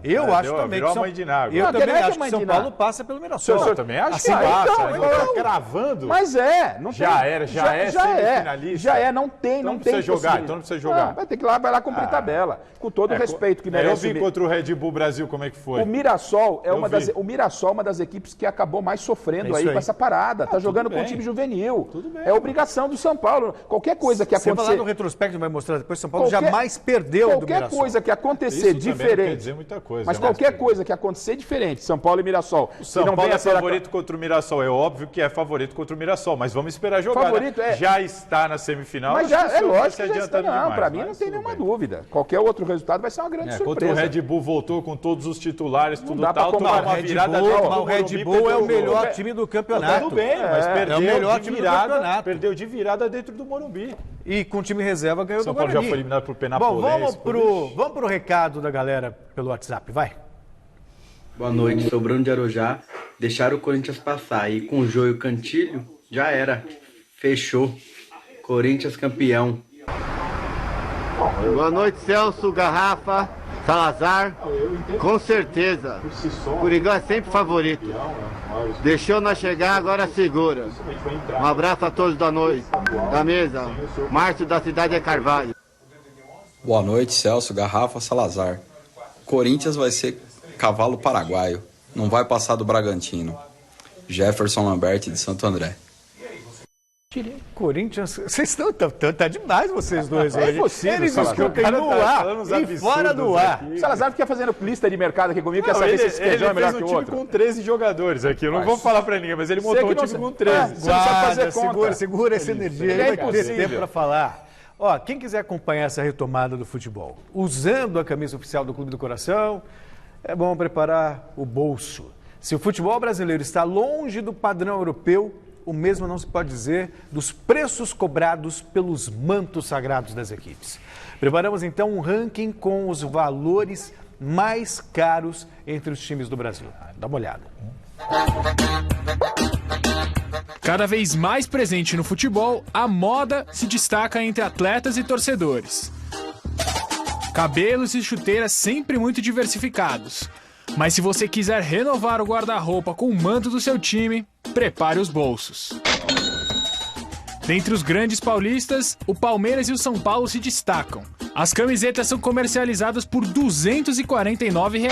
Eu acho também que eu também acho que o São Paulo passa pelo Mirassol. Eu também acho que passa. Está cravando. Mas já é semifinalista. Já é, não tem. Então não precisa jogar. Vai ter que ir lá, vai lá cumprir tabela. Com todo o respeito que merece. Eu vi contra o Red Bull Brasil, como é que foi? O Mirassol é uma das equipes que acabou mais sofrendo aí com essa parada. Tá jogando com o time juvenil. É obrigação do São Paulo. Qualquer coisa que acontecer... Você vai lá no retrospecto, vai mostrar depois, São Paulo jamais perdeu do Mirassol. Qualquer coisa que acontecer diferente... Não quer dizer muita coisa. Mas qualquer coisa que acontecer diferente, São Paulo e Mirassol... O São Paulo é favorito contra o Mirassol. É óbvio que é favorito contra o Mirassol, mas vamos esperar jogar. Favorito já está na semifinal. Mas já é lógico que já está. Não, para mim não tem nenhuma dúvida. Qualquer outro resultado vai ser uma grande surpresa. Contra o Red Bull voltou com todos os titulares, tudo tal. Uma virada o Red Bull é o melhor time do campeonato. Tudo bem, mas perdeu o melhor time do campeonato. Perdeu de virada dentro do Morumbi. E com o time reserva ganhou do Guarani. São Paulo já foi eliminado por Penapolense. Bom, vamos pro recado da galera pelo WhatsApp, vai. Boa noite, sou Bruno de Arujá. Deixaram o Corinthians passar e com o Jô e o Cantilho, já era. Fechou. Corinthians campeão. Boa noite, Celso, Garrafa, Salazar. Com certeza. Coringão é sempre favorito. Deixou nós chegar, agora segura. Um abraço a todos da noite, da mesa. Márcio da cidade é Carvalho. Boa noite, Celso, Garrafa, Salazar. Corinthians vai ser cavalo paraguaio. Não vai passar do Bragantino. Jefferson Lamberti de Santo André. Corinthians, vocês estão tá demais vocês dois hoje. É impossível, eles escutem no ar e fora do ar. O Salazar fica fazendo lista de mercado aqui comigo, quer saber se esse feijão é melhor que o outro. Ele fez um time com 13 jogadores aqui, eu não vou falar pra ninguém, mas ele montou um time com 13. Você não sabe fazer conta. Segura essa energia, ele vai ter tempo pra falar. Ó, quem quiser acompanhar essa retomada do futebol, usando a camisa oficial do Clube do Coração, é bom preparar o bolso. Se o futebol brasileiro está longe do padrão europeu, o mesmo não se pode dizer dos preços cobrados pelos mantos sagrados das equipes. Preparamos então um ranking com os valores mais caros entre os times do Brasil. Dá uma olhada. Cada vez mais presente no futebol, a moda se destaca entre atletas e torcedores. Cabelos e chuteiras sempre muito diversificados. Mas se você quiser renovar o guarda-roupa com o manto do seu time, prepare os bolsos. Dentre os grandes paulistas, o Palmeiras e o São Paulo se destacam. As camisetas são comercializadas por R$ 249,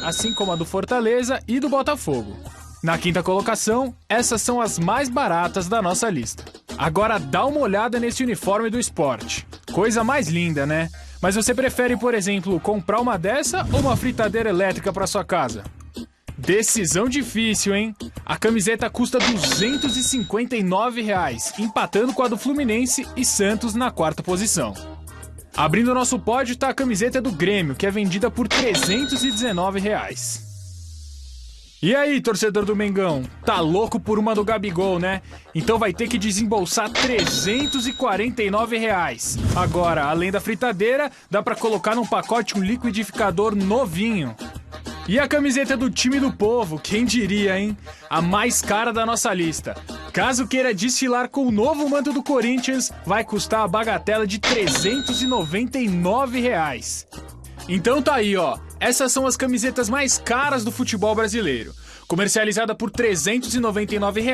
assim como a do Fortaleza e do Botafogo. Na quinta colocação, essas são as mais baratas da nossa lista. Agora dá uma olhada nesse uniforme do esporte. Coisa mais linda, né? Mas você prefere, por exemplo, comprar uma dessa ou uma fritadeira elétrica para sua casa? Decisão difícil, hein? A camiseta custa R$ 259, empatando com a do Fluminense e Santos na quarta posição. Abrindo o nosso pódio está a camiseta do Grêmio, que é vendida por R$ 319. E aí, torcedor do Mengão? Tá louco por uma do Gabigol, né? Então vai ter que desembolsar R$ 349. Agora, além da fritadeira, dá pra colocar num pacote um liquidificador novinho. E a camiseta do time do povo, quem diria, hein? A mais cara da nossa lista. Caso queira desfilar com o novo manto do Corinthians, vai custar a bagatela de R$ 399. Então tá aí, ó. essas são as camisetas mais caras do futebol brasileiro. Comercializada por R$ 399,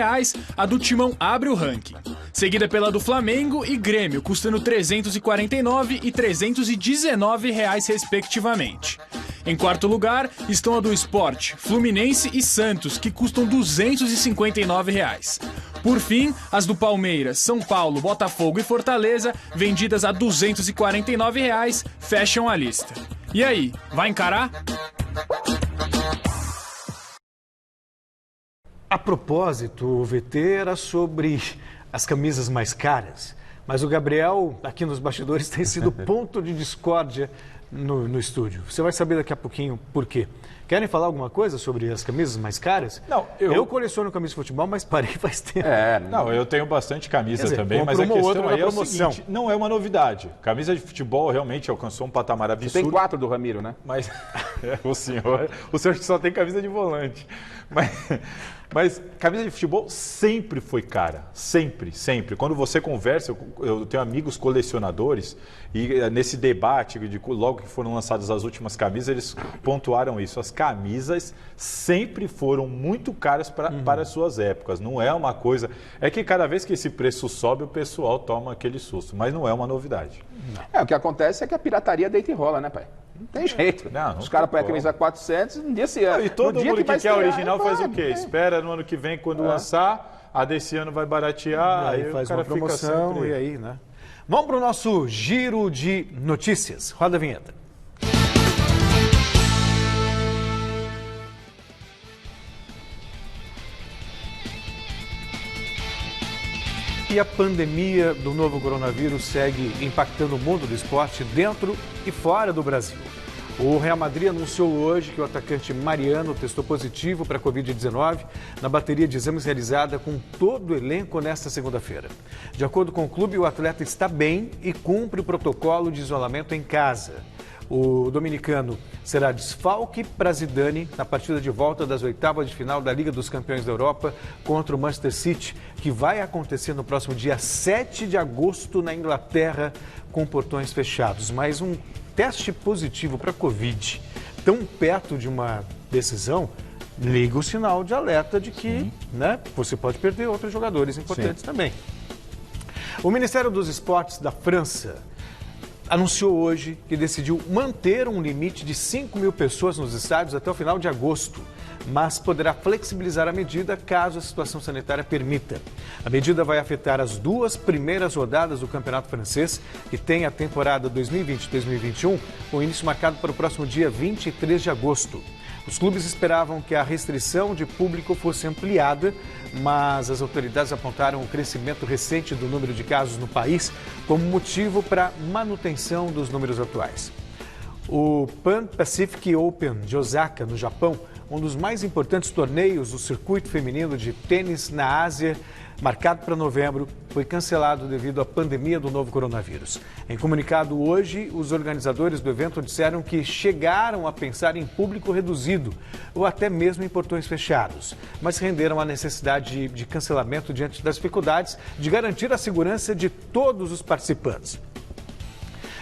a do Timão abre o ranking. Seguida pela do Flamengo e Grêmio, custando R$ 349 e R$ 319, respectivamente. Em quarto lugar estão a do Sport, Fluminense e Santos, que custam R$ 259. Por fim, as do Palmeiras, São Paulo, Botafogo e Fortaleza, vendidas a R$ 249, fecham a lista. E aí, vai encarar? A propósito, o VT era sobre as camisas mais caras, mas o Gabriel, aqui nos bastidores, tem sido ponto de discórdia no estúdio. Você vai saber daqui a pouquinho por quê. Querem falar alguma coisa sobre as camisas mais caras? Não, eu coleciono camisa de futebol, mas parei faz tempo. Não, eu tenho bastante camisa também, mas a uma questão outra aí é o promoção. seguinte, não é uma novidade. Camisa de futebol realmente alcançou um patamar absurdo. Você tem 4 do Ramiro, né? Mas o senhor só tem camisa de volante. Mas camisa de futebol sempre foi cara, sempre. Quando você conversa, eu tenho amigos colecionadores e nesse debate, logo que foram lançadas as últimas camisas, eles pontuaram isso. As camisas sempre foram muito caras para as suas épocas. Não é uma coisa... É que cada vez que esse preço sobe, o pessoal toma aquele susto, mas não é uma novidade. O que acontece é que a pirataria deita e rola, né, pai? Não tem jeito. Os caras põem a camisa 400 um dia se ano. E todo mundo que quer a original faz o quê? É. Espera no ano que vem, quando lançar, a desse ano vai baratear, aí faz o cara uma promoção fica sempre... e aí, né? Vamos para o nosso giro de notícias. Roda a vinheta. E a pandemia do novo coronavírus segue impactando o mundo do esporte dentro e fora do Brasil. O Real Madrid anunciou hoje que o atacante Mariano testou positivo para a Covid-19 na bateria de exames realizada com todo o elenco nesta segunda-feira. De acordo com o clube, o atleta está bem e cumpre o protocolo de isolamento em casa. O dominicano será desfalque para Zidane na partida de volta das oitavas de final da Liga dos Campeões da Europa contra o Manchester City, que vai acontecer no próximo dia 7 de agosto na Inglaterra com portões fechados. Mas um teste positivo para Covid, tão perto de uma decisão, liga o sinal de alerta de que você pode perder outros jogadores importantes também. O Ministério dos Esportes da França anunciou hoje que decidiu manter um limite de 5 mil pessoas nos estádios até o final de agosto, mas poderá flexibilizar a medida caso a situação sanitária permita. A medida vai afetar as 2 primeiras rodadas do Campeonato Francês, que tem a temporada 2020-2021, com início marcado para o próximo dia 23 de agosto. Os clubes esperavam que a restrição de público fosse ampliada, mas as autoridades apontaram o crescimento recente do número de casos no país como motivo para a manutenção dos números atuais. O Pan Pacific Open de Osaka, no Japão, um dos mais importantes torneios do circuito feminino de tênis na Ásia, marcado para novembro, foi cancelado devido à pandemia do novo coronavírus. Em comunicado hoje, os organizadores do evento disseram que chegaram a pensar em público reduzido ou até mesmo em portões fechados, mas renderam à necessidade de cancelamento diante das dificuldades de garantir a segurança de todos os participantes.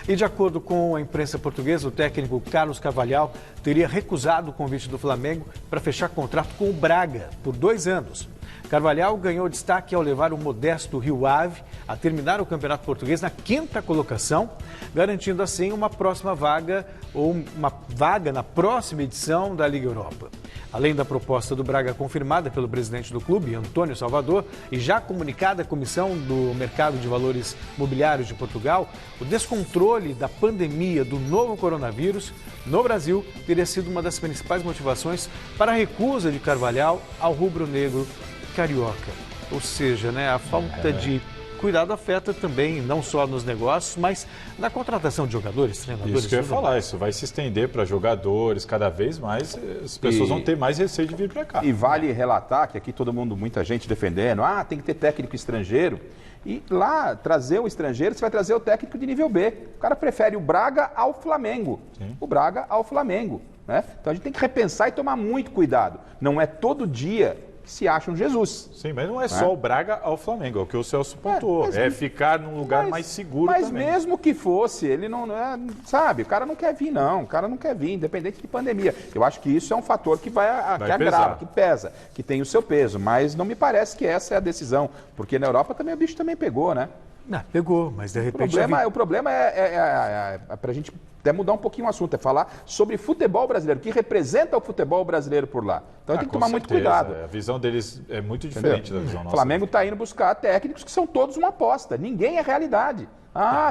E de acordo com a imprensa portuguesa, o técnico Carlos Carvalhal teria recusado o convite do Flamengo para fechar contrato com o Braga por 2 anos. Carvalhal ganhou destaque ao levar o modesto Rio Ave a terminar o Campeonato Português na 5ª colocação, garantindo assim uma próxima vaga ou uma vaga na próxima edição da Liga Europa. Além da proposta do Braga confirmada pelo presidente do clube, Antônio Salvador, e já comunicada à Comissão do Mercado de Valores Mobiliários de Portugal, o descontrole da pandemia do novo coronavírus no Brasil teria sido uma das principais motivações para a recusa de Carvalhal ao rubro-negro carioca. Ou seja, a falta de cuidado afeta também, não só nos negócios, mas na contratação de jogadores, treinadores. Isso que eu ia falar, isso vai se estender para jogadores, cada vez mais as pessoas vão ter mais receio de vir para cá. E vale relatar que aqui todo mundo, muita gente defendendo, tem que ter técnico estrangeiro. E lá, trazer o estrangeiro, você vai trazer o técnico de nível B. O cara prefere o Braga ao Flamengo. Sim. O Braga ao Flamengo. Né? Então a gente tem que repensar e tomar muito cuidado. Não é todo dia que se acham Jesus. Sim, mas não é só o Braga ao Flamengo, é o que o Celso pontuou. É ficar num lugar mais seguro mas também. Mas mesmo que fosse, ele não é, sabe, o cara não quer vir não, o cara não quer vir, independente de pandemia. Eu acho que isso é um fator que que agrava, que pesa, que tem o seu peso, mas não me parece que essa é a decisão, porque na Europa também o bicho também pegou, né? Não, pegou, mas de repente... O problema é para a gente até mudar um pouquinho o assunto, é falar sobre futebol brasileiro, o que representa o futebol brasileiro por lá. Então tem que tomar muito cuidado. A visão deles é muito diferente da visão nossa. O Flamengo está indo buscar técnicos que são todos uma aposta, ninguém é realidade.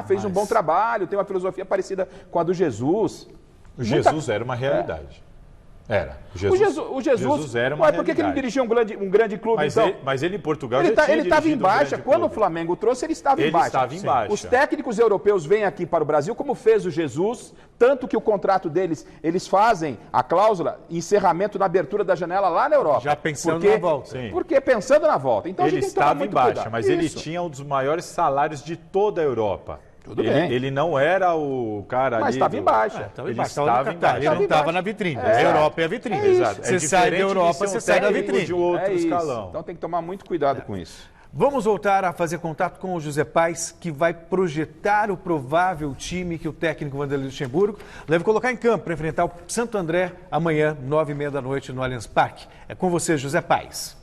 Fez um bom trabalho, tem uma filosofia parecida com a do Jesus. O Jesus era uma realidade. Era. O Jesus era uma realidade. Por que ele não dirigia um grande clube, então? Mas ele em Portugal ele estava em baixa. Quando o Flamengo trouxe, ele estava em baixa. Os técnicos europeus vêm aqui para o Brasil, como fez o Jesus, tanto que o contrato deles, eles fazem a cláusula encerramento na abertura da janela lá na Europa. Já pensando na volta. Sim. Porque pensando na volta. Então ele estava em baixa, mas ele tinha um dos maiores salários de toda a Europa. Tudo bem. Ele não era o cara ali... Mas estava em baixa. Ele não estava na vitrine. A Europa é a vitrine. Exato. Você sai da Europa, você sai da vitrine. De outro escalão. Então tem que tomar muito cuidado com isso. Vamos voltar a fazer contato com o José Paes, que vai projetar o provável time que o técnico Vanderlei Luxemburgo deve colocar em campo para enfrentar o Santo André amanhã, 9h30 da noite, no Allianz Parque. É com você, José Paes.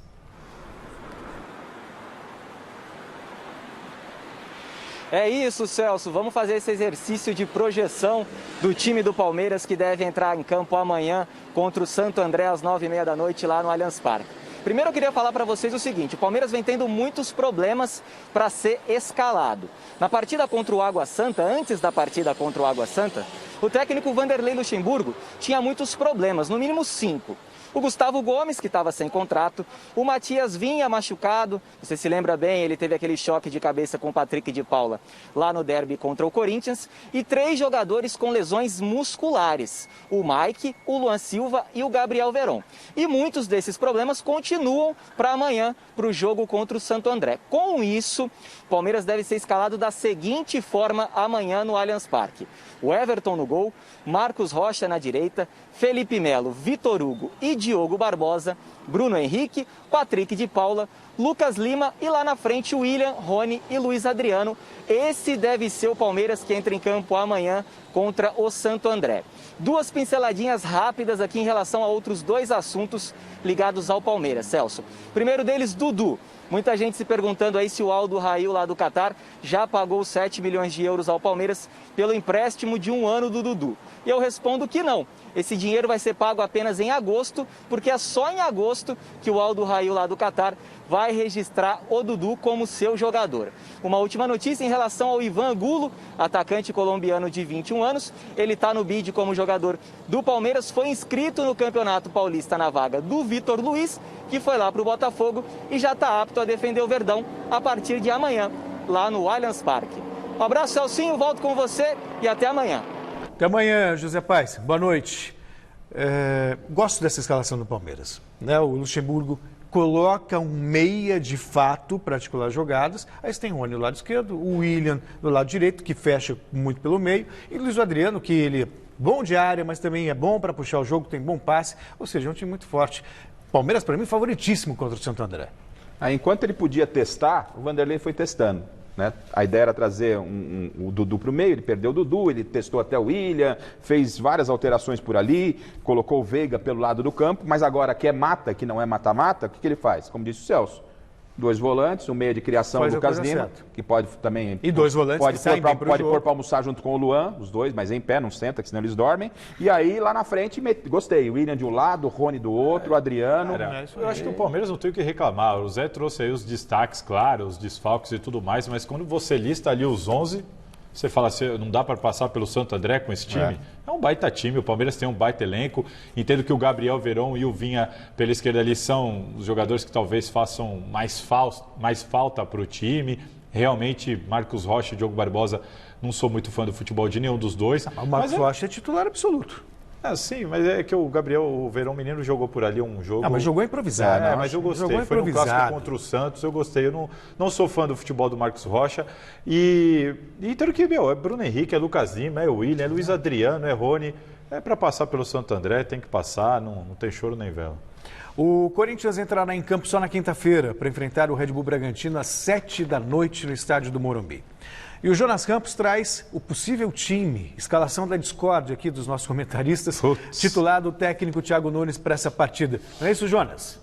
É isso, Celso. Vamos fazer esse exercício de projeção do time do Palmeiras que deve entrar em campo amanhã contra o Santo André às 9h30 da noite lá no Allianz Parque. Primeiro eu queria falar para vocês o seguinte, o Palmeiras vem tendo muitos problemas para ser escalado. Na partida contra o Água Santa, antes da partida contra o Água Santa, o técnico Vanderlei Luxemburgo tinha muitos problemas, no mínimo 5. O Gustavo Gomes, que estava sem contrato, o Matias vinha machucado, você se lembra bem, ele teve aquele choque de cabeça com o Patrick de Paula lá no derby contra o Corinthians, e 3 jogadores com lesões musculares, o Mike, o Luan Silva e o Gabriel Veron. E muitos desses problemas continuam para amanhã, para o jogo contra o Santo André. Com isso, o Palmeiras deve ser escalado da seguinte forma amanhã no Allianz Parque. O Everton no gol, Marcos Rocha na direita, Felipe Melo, Vitor Hugo e Diogo Barbosa, Bruno Henrique, Patrick de Paula, Lucas Lima e lá na frente o William, Rony e Luiz Adriano. Esse deve ser o Palmeiras que entra em campo amanhã contra o Santo André. 2 pinceladinhas rápidas aqui em relação a outros 2 assuntos ligados ao Palmeiras, Celso. Primeiro deles, Dudu. Muita gente se perguntando aí se o Aldo Rail lá do Catar já pagou 7 milhões de euros ao Palmeiras pelo empréstimo de 1 ano do Dudu. E eu respondo que não. Esse dinheiro vai ser pago apenas em agosto, porque é só em agosto que o Aldo Rail lá do Catar vai registrar o Dudu como seu jogador. Uma última notícia em relação ao Ivan Angulo, atacante colombiano de 21 anos. Ele está no bid como jogador do Palmeiras, foi inscrito no Campeonato Paulista na vaga do Vitor Luiz, que foi lá para o Botafogo e já está apto a defender o Verdão a partir de amanhã, lá no Allianz Parque. Um abraço, Celcinho, volto com você e até amanhã. Até amanhã, José Paes. Boa noite. Gosto dessa escalação do Palmeiras. Né? O Luxemburgo coloca um meia de fato para articular jogadas. Aí você tem o Rony do lado esquerdo, o William do lado direito, que fecha muito pelo meio, e o Luiz Adriano, que ele é bom de área, mas também é bom para puxar o jogo, tem bom passe, ou seja, é um time muito forte. Palmeiras, para mim, favoritíssimo contra o Santo André. Enquanto ele podia testar, o Vanderlei foi testando. Né? A ideia era trazer o Dudu para o meio, ele perdeu o Dudu, ele testou até o William, fez várias alterações por ali, colocou o Veiga pelo lado do campo, mas agora que é mata, que não é mata-mata, o que ele faz? Como disse o Celso, 2 volantes, um meia de criação, o Lucas Lima, que pode também... E 2 volantes pode pôr para almoçar junto com o Luan, os 2, mas em pé, não senta, que senão eles dormem. E aí, lá na frente, gostei, o William de um lado, o Rony do outro, o Adriano... Eu acho que o Palmeiras não tem o que reclamar. O Zé trouxe aí os destaques, claro, os desfalques e tudo mais, mas quando você lista ali os 11... Você fala assim, não dá para passar pelo Santo André com esse time? É um baita time, o Palmeiras tem um baita elenco. Entendo que o Gabriel Veron e o Vinha pela esquerda ali são os jogadores que talvez façam mais falta para o time. Realmente, Marcos Rocha e Diogo Barbosa, não sou muito fã do futebol de nenhum dos dois. O Marcos Rocha é titular absoluto. Sim, mas é que o Gabriel, o Verão Menino jogou por ali um jogo... mas jogou improvisado. Mas eu gostei, foi um clássico contra o Santos, eu gostei. Eu não sou fã do futebol do Marcos Rocha. E entendo que, é Bruno Henrique, é Lucas Lima, é William, é Luiz Adriano, é Rony. É para passar pelo Santo André, tem que passar, não tem choro nem vela. O Corinthians entrará em campo só na quinta-feira para enfrentar o Red Bull Bragantino às 7h no estádio do Morumbi. E o Jonas Campos traz o possível time, escalação da discórdia aqui dos nossos comentaristas, titulado o técnico Thiago Nunes para essa partida. Não é isso, Jonas?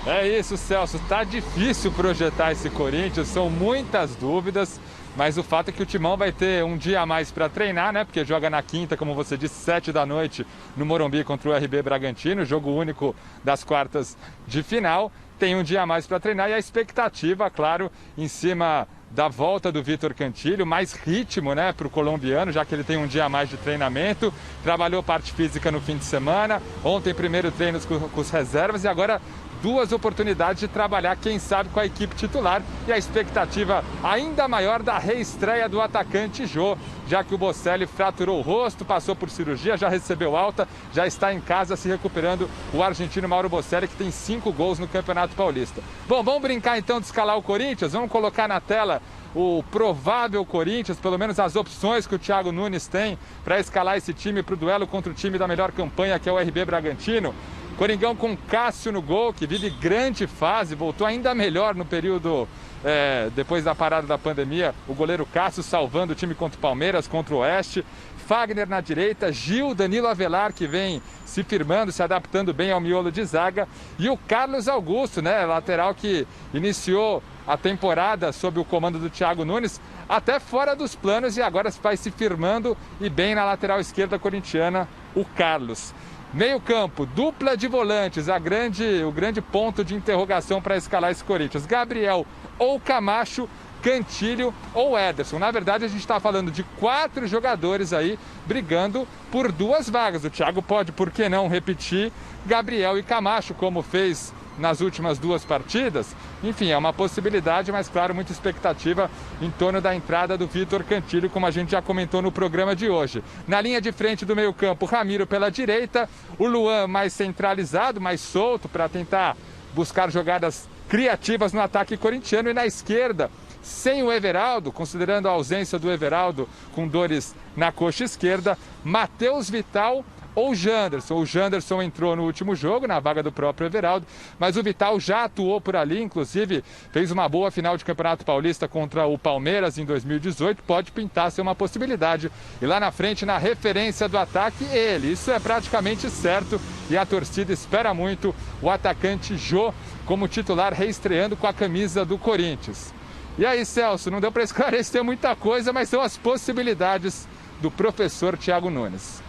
É isso, Celso. Tá difícil projetar esse Corinthians, são muitas dúvidas. Mas o fato é que o Timão vai ter um dia a mais para treinar, né? Porque joga na quinta, como você disse, 7h no Morumbi contra o RB Bragantino, jogo único das quartas de final. Tem um dia a mais para treinar e a expectativa, claro, em cima da volta do Vitor Cantilho, mais ritmo, né, para o colombiano, já que ele tem um dia a mais de treinamento. Trabalhou parte física no fim de semana, ontem primeiro treino com os reservas e agora 2 oportunidades de trabalhar, quem sabe, com a equipe titular, e a expectativa ainda maior da reestreia do atacante Jô, já que o Bocelli fraturou o rosto, passou por cirurgia, já recebeu alta, já está em casa se recuperando o argentino Mauro Bocelli, que tem 5 gols no Campeonato Paulista. Bom, vamos brincar então de escalar o Corinthians, vamos colocar na tela o provável Corinthians, pelo menos as opções que o Thiago Nunes tem para escalar esse time para o duelo contra o time da melhor campanha, que é o RB Bragantino. Coringão com Cássio no gol, que vive grande fase, voltou ainda melhor no período depois da parada da pandemia. O goleiro Cássio salvando o time contra o Palmeiras, contra o Oeste. Fagner na direita, Gil, Danilo Avelar, que vem se firmando, se adaptando bem ao miolo de zaga. E o Carlos Augusto, né, lateral que iniciou a temporada sob o comando do Thiago Nunes, até fora dos planos, e agora vai se firmando e bem na lateral esquerda corintiana, o Carlos. Meio campo, dupla de volantes, o grande ponto de interrogação para escalar esse Corinthians. Gabriel ou Camacho, Cantilho ou Ederson. Na verdade, a gente está falando de 4 jogadores aí brigando por 2 vagas. O Thiago pode, por que não, repetir Gabriel e Camacho, como fez nas últimas 2 partidas. Enfim, é uma possibilidade, mas claro, muita expectativa em torno da entrada do Vitor Cantilho, como a gente já comentou no programa de hoje. Na linha de frente do meio campo, Ramiro pela direita, o Luan mais centralizado, mais solto, para tentar buscar jogadas criativas no ataque corintiano. E na esquerda, sem o Everaldo, considerando a ausência do Everaldo com dores na coxa esquerda, Matheus Vital ou Janderson. O Janderson entrou no último jogo, na vaga do próprio Everaldo, mas o Vital já atuou por ali, inclusive fez uma boa final de Campeonato Paulista contra o Palmeiras em 2018, pode pintar ser uma possibilidade. E lá na frente, na referência do ataque, ele, isso é praticamente certo, e a torcida espera muito o atacante Jô como titular, reestreando com a camisa do Corinthians. E aí, Celso, não deu para esclarecer muita coisa, mas são as possibilidades do professor Thiago Nunes.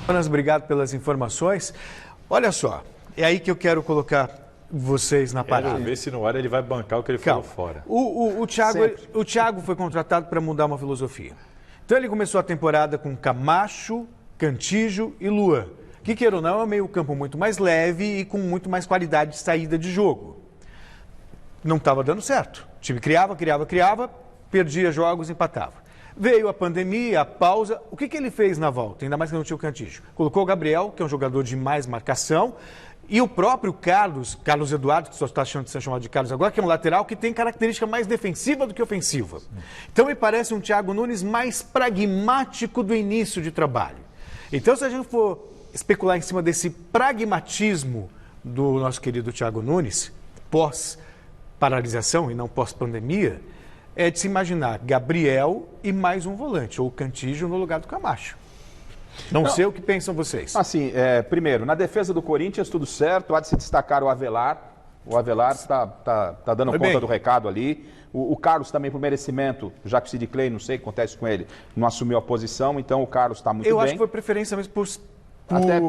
Jonas, obrigado pelas informações. Olha só, é aí que eu quero colocar vocês na parada. Quero ver se no ar ele vai bancar o que ele falou fora. O Thiago foi contratado para mudar uma filosofia. Então ele começou a temporada com Camacho, Cantillo e Luan. Que queira ou não, é um meio campo muito mais leve e com muito mais qualidade de saída de jogo. Não estava dando certo. O time criava, perdia jogos, empatava. Veio a pandemia, a pausa. O que ele fez na volta? Ainda mais que não tinha o Cantillo. Colocou o Gabriel, que é um jogador de mais marcação, e o próprio Carlos Eduardo, que só está achando de ser chamado de Carlos agora, que é um lateral que tem característica mais defensiva do que ofensiva. Então me parece um Thiago Nunes mais pragmático do início de trabalho. Então, se a gente for especular em cima desse pragmatismo do nosso querido Thiago Nunes, pós-paralisação e não pós-pandemia, é de se imaginar Gabriel e mais um volante, ou Cantillo no lugar do Camacho. Não sei o que pensam vocês. Assim, primeiro, na defesa do Corinthians, tudo certo, há de se destacar o Avelar. O Avelar está dando conta do recado ali. O Carlos também, por merecimento, já que o Sid Clay, não sei o que acontece com ele, não assumiu a posição, então o Carlos está muito bem. Eu acho que foi preferência mesmo por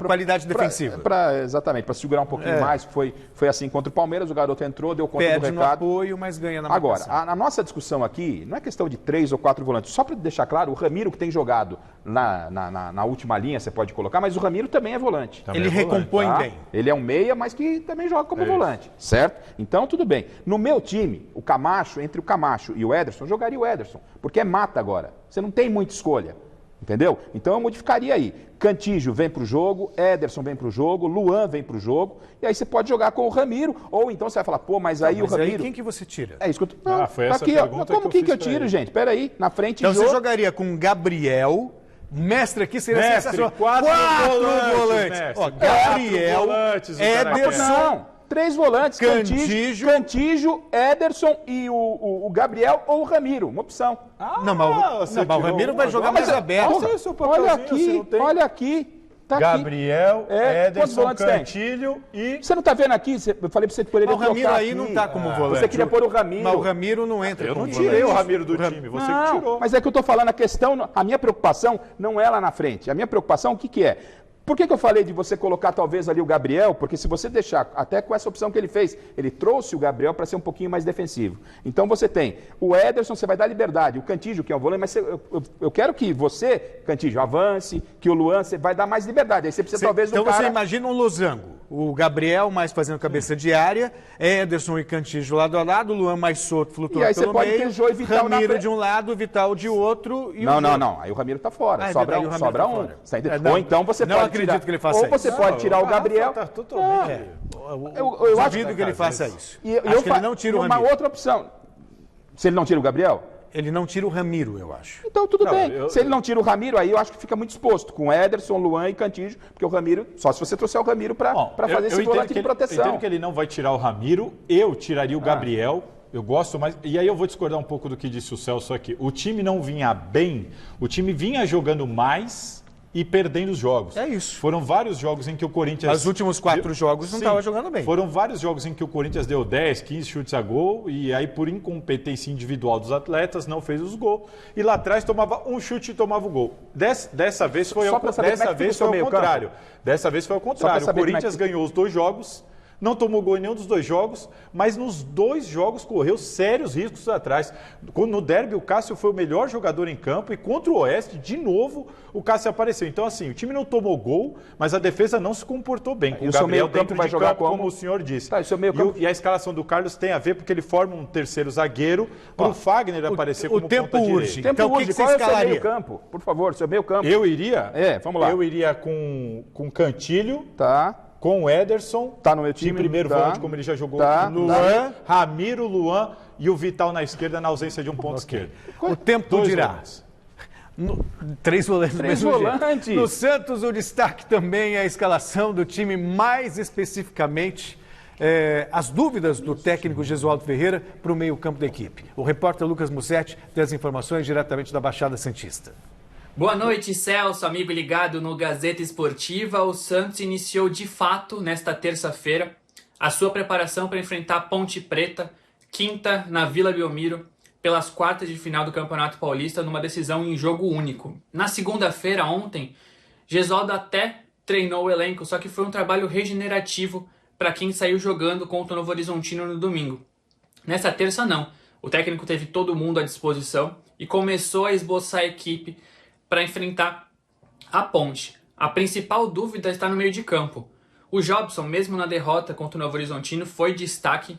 qualidade defensiva. Exatamente, para segurar um pouquinho mais. Foi assim contra o Palmeiras, o garoto entrou, deu conta do recado. Perde no apoio, mas ganha na marcação. Agora, a nossa discussão aqui não é questão de 3 ou 4 volantes. Só para deixar claro, o Ramiro que tem jogado na última linha, você pode colocar, mas o Ramiro também é volante. Ele recompõe bem. Ele é um meia, mas que também joga como volante, certo? Então, tudo bem. No meu time, o Camacho, entre o Camacho e o Ederson, jogaria o Ederson, porque é mata agora. Você não tem muita escolha. Entendeu? Então eu modificaria aí. Cantillo vem para o jogo, Ederson vem para o jogo, Luan vem para o jogo, e aí você pode jogar com o Ramiro, ou então você vai falar, mas aí o Ramiro... Aí quem que você tira? É isso que eu tô... foi essa pergunta como que eu tiro, gente? Peraí, na frente... Então você jogaria com Gabriel, Mestre aqui seria Mestre, sensacional. quatro volantes. Mestre. Ó, Quatro Gabriel, volantes, o cara Ederson, Não, 3 volantes, Cantígio. Cantígio, Ederson e o Gabriel ou o Ramiro, uma opção. Não, mas o Ramiro vai jogar mais aberto. Olha aqui. Tá Gabriel, quantos Ederson, volantes tem? Cantilho e... Você não tá vendo aqui? Eu falei pra você que poderia O Ramiro trocar aí aqui. não tá como volante. Você queria pôr o Ramiro. Mas o Ramiro não entra Eu como não volante. tirei o Ramiro do time, você que tirou. Mas é que eu tô falando, a minha preocupação não é lá na frente. A minha preocupação, o que é? Por que eu falei de você colocar talvez ali o Gabriel? Porque se você deixar, até com essa opção que ele fez, ele trouxe o Gabriel para ser um pouquinho mais defensivo. Então você tem o Ederson, você vai dar liberdade, o Cantígio, que é um volante, mas eu quero que você, Cantígio, avance, que o Luan, você vai dar mais liberdade. Aí você precisa talvez Então um cara... você imagina um losango. O Gabriel mais fazendo cabeça de área, Ederson e Cantígio lado a lado, o Luan mais solto, flutuando E aí você pelo pode meio, ter Jô e Vital na Ramiro frente. de um lado, Vital de outro. E Não. Aí o Ramiro tá fora. Ah, é sobra verdade, o Ramiro sobra tá um. fora. Você entendeu? Não, Ou então você não pode acredito tirar, que ele faça ou isso. você pode tirar o Gabriel. Tá totalmente... Eu acho Duvido que ele faça isso. Acho que ele não tira o Uma Ramiro. outra opção. Se ele não tira o Gabriel? Ele não tira o Ramiro, eu acho. Então tudo bem. Se ele não tira o Ramiro, aí eu acho que fica muito exposto com Ederson, Luan e Cantígio, porque o Ramiro, só se você trouxer o Ramiro para fazer esse volante de proteção. Eu entendo que ele não vai tirar o Ramiro, eu tiraria o Gabriel. Eu gosto mais. E aí eu vou discordar um pouco do que disse o Celso aqui. O time não vinha bem, o time vinha jogando mais e perdendo os jogos. É isso. Foram vários jogos em que o Corinthians... Os últimos 4 jogos não estava jogando bem. Foram vários jogos em que o Corinthians deu 10, 15 chutes a gol e aí por incompetência individual dos atletas não fez os gols. E lá atrás tomava um chute e tomava o gol. Dessa vez foi ao contrário. Dessa vez foi ao contrário. O Corinthians ganhou os 2 jogos. Não tomou gol em nenhum dos 2 jogos, mas nos 2 jogos correu sérios riscos atrás. No derby, o Cássio foi o melhor jogador em campo e contra o Oeste, de novo, o Cássio apareceu. Então, assim, o time não tomou gol, mas a defesa não se comportou bem. E o seu meio campo vai jogar como o senhor disse. Tá, E a escalação do Carlos tem a ver porque ele forma um terceiro zagueiro para o Fagner aparecer como ponta direita. O tempo urge. Então, qual é o seu meio campo? Por favor, seu meio campo. Eu iria? Vamos lá. Eu iria com Cantilho. Tá. Com o Ederson, tá no meu time, de primeiro volante, como ele já jogou, Luan, Ramiro, Luan e o Vital na esquerda, na ausência de um ponto esquerdo. O tempo dirá. 3 volantes. 3 volantes. No Santos, o destaque também é a escalação do time, mais especificamente as dúvidas do técnico Gesualdo Ferreira para o meio-campo da equipe. O repórter Lucas Mussetti tem as informações diretamente da Baixada Santista. Boa noite, Celso, amigo ligado no Gazeta Esportiva. O Santos iniciou de fato, nesta terça-feira, a sua preparação para enfrentar a Ponte Preta, quinta na Vila Belmiro, pelas quartas de final do Campeonato Paulista, numa decisão em jogo único. Na segunda-feira, ontem, Gesualdo até treinou o elenco, só que foi um trabalho regenerativo para quem saiu jogando contra o Novo Horizontino no domingo. Nessa terça, não. O técnico teve todo mundo à disposição e começou a esboçar a equipe para enfrentar a Ponte. A principal dúvida está no meio de campo. O Jobson, mesmo na derrota contra o Novo Horizontino, foi destaque,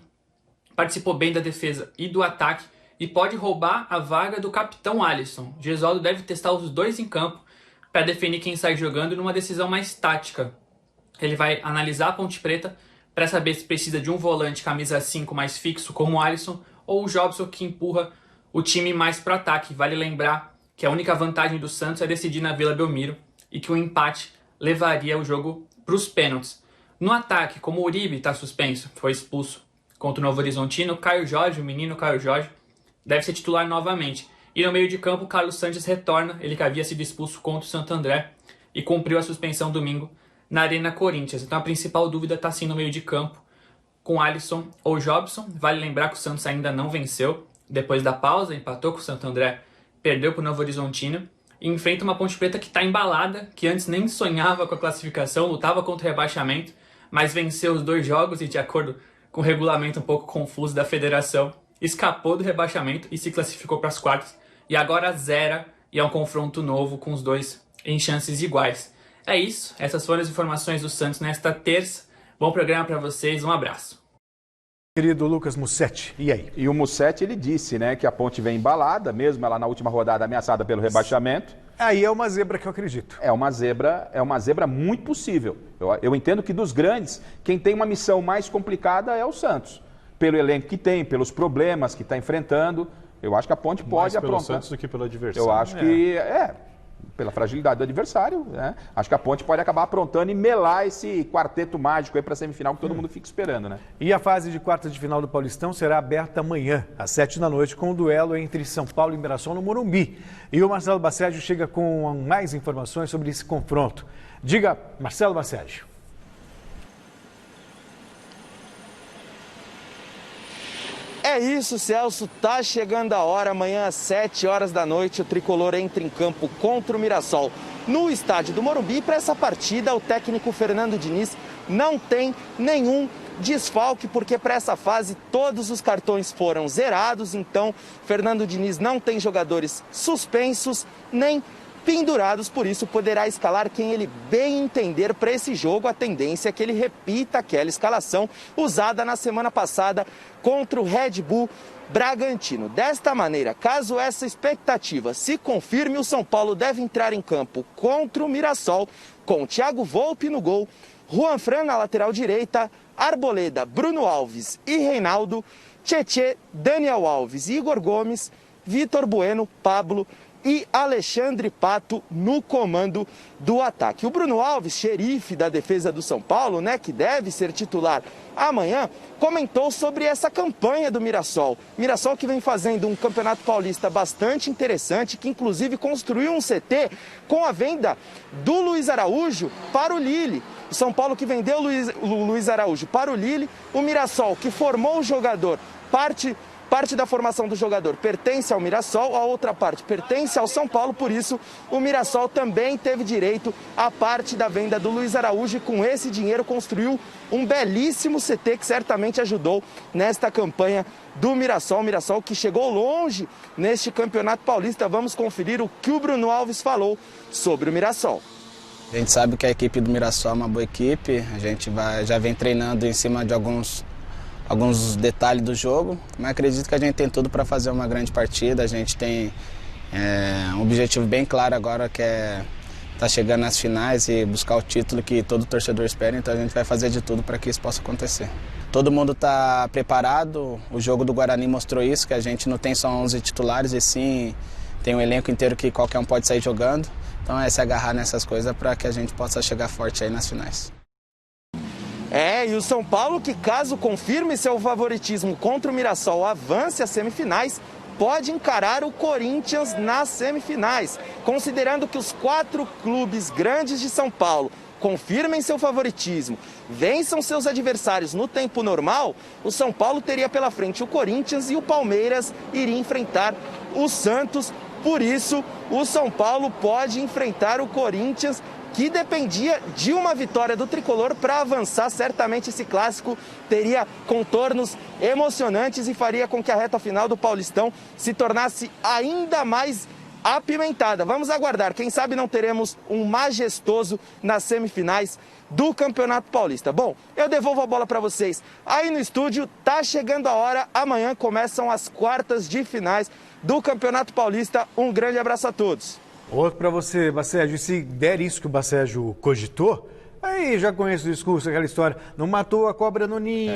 participou bem da defesa e do ataque e pode roubar a vaga do capitão Alisson. Gesualdo deve testar os 2 em campo para definir quem sai jogando numa decisão mais tática. Ele vai analisar a Ponte Preta para saber se precisa de um volante camisa 5 mais fixo como o Alisson ou o Jobson que empurra o time mais para o ataque. Vale lembrar que a única vantagem do Santos é decidir na Vila Belmiro e que o empate levaria o jogo para os pênaltis. No ataque, como o Uribe está suspenso, foi expulso contra o Novo Horizontino, Caio Jorge, o menino Caio Jorge, deve ser titular novamente. E no meio de campo, Carlos Sanches retorna, ele que havia sido expulso contra o Santo André e cumpriu a suspensão domingo na Arena Corinthians. Então a principal dúvida está sim no meio de campo, com Alisson ou Jobson. Vale lembrar que o Santos ainda não venceu, depois da pausa, empatou com o Santo André, perdeu para o Novo Horizontino e enfrenta uma Ponte Preta que está embalada, que antes nem sonhava com a classificação, lutava contra o rebaixamento, mas venceu os 2 jogos e, de acordo com o regulamento um pouco confuso da federação, escapou do rebaixamento e se classificou para as quartas. E agora zera e é um confronto novo com os 2 em chances iguais. É isso, essas foram as informações do Santos nesta terça. Bom programa para vocês, um abraço. Querido Lucas Mussetti, e aí? E o Mussetti, ele disse, né, que a Ponte vem embalada, mesmo ela na última rodada ameaçada pelo rebaixamento. Aí é uma zebra que eu acredito. É uma zebra muito possível. Eu entendo que dos grandes, quem tem uma missão mais complicada é o Santos. Pelo elenco que tem, pelos problemas que está enfrentando, eu acho que a Ponte pode aprontar. Mais pelo Santos do que pelo adversário. Eu acho que pela fragilidade do adversário, né? Acho que a Ponte pode acabar aprontando e melar esse quarteto mágico aí para a semifinal que todo mundo fica esperando, né? E a fase de quartas de final do Paulistão será aberta amanhã, às 7h, com o duelo entre São Paulo e Mirassol no Morumbi. E o Marcelo Baceggio chega com mais informações sobre esse confronto. Diga, Marcelo Baceggio. É isso, Celso, tá chegando a hora, amanhã às 7h, o Tricolor entra em campo contra o Mirassol no estádio do Morumbi. Para essa partida, o técnico Fernando Diniz não tem nenhum desfalque, porque para essa fase todos os cartões foram zerados, então Fernando Diniz não tem jogadores suspensos nem pendurados, por isso poderá escalar quem ele bem entender para esse jogo. A tendência é que ele repita aquela escalação usada na semana passada contra o Red Bull Bragantino. Desta maneira, caso essa expectativa se confirme, o São Paulo deve entrar em campo contra o Mirassol com Thiago Volpi no gol, Juan Fran na lateral direita, Arboleda, Bruno Alves e Reinaldo, Tietê, Daniel Alves e Igor Gomes, Vitor Bueno, Pablo e Alexandre Pato no comando do ataque. O Bruno Alves, xerife da defesa do São Paulo, né, que deve ser titular amanhã, comentou sobre essa campanha do Mirassol. Mirassol que vem fazendo um campeonato paulista bastante interessante, que inclusive construiu um CT com a venda do Luiz Araújo para o Lille. O São Paulo que vendeu o Luiz Araújo para o Lille, o Mirassol que formou o jogador, parte da formação do jogador pertence ao Mirassol, a outra parte pertence ao São Paulo, por isso o Mirassol também teve direito à parte da venda do Luiz Araújo e com esse dinheiro construiu um belíssimo CT que certamente ajudou nesta campanha do Mirassol. O Mirassol que chegou longe neste Campeonato Paulista. Vamos conferir o que o Bruno Alves falou sobre o Mirassol. A gente sabe que a equipe do Mirassol é uma boa equipe, a gente já vem treinando em cima de alguns detalhes do jogo, mas acredito que a gente tem tudo para fazer uma grande partida. A gente tem um objetivo bem claro agora, que é estar chegando nas finais e buscar o título que todo torcedor espera, então a gente vai fazer de tudo para que isso possa acontecer. Todo mundo está preparado, o jogo do Guarani mostrou isso, que a gente não tem só 11 titulares, e sim tem um elenco inteiro que qualquer um pode sair jogando, então é se agarrar nessas coisas para que a gente possa chegar forte aí nas finais. E o São Paulo, que caso confirme seu favoritismo contra o Mirassol, avance às semifinais, pode encarar o Corinthians nas semifinais. Considerando que os 4 clubes grandes de São Paulo confirmem seu favoritismo, vençam seus adversários no tempo normal, o São Paulo teria pela frente o Corinthians e o Palmeiras iria enfrentar o Santos. Por isso, o São Paulo pode enfrentar o Corinthians, que dependia de uma vitória do Tricolor para avançar. Certamente esse clássico teria contornos emocionantes e faria com que a reta final do Paulistão se tornasse ainda mais apimentada. Vamos aguardar, quem sabe não teremos um majestoso nas semifinais do Campeonato Paulista. Bom, eu devolvo a bola para vocês aí no estúdio, tá chegando a hora, amanhã começam as quartas de finais do Campeonato Paulista. Um grande abraço a todos. Outro para você, Baceggio. Se der isso que o Baceggio cogitou, aí já conheço o discurso, aquela história. Não matou a cobra no ninho,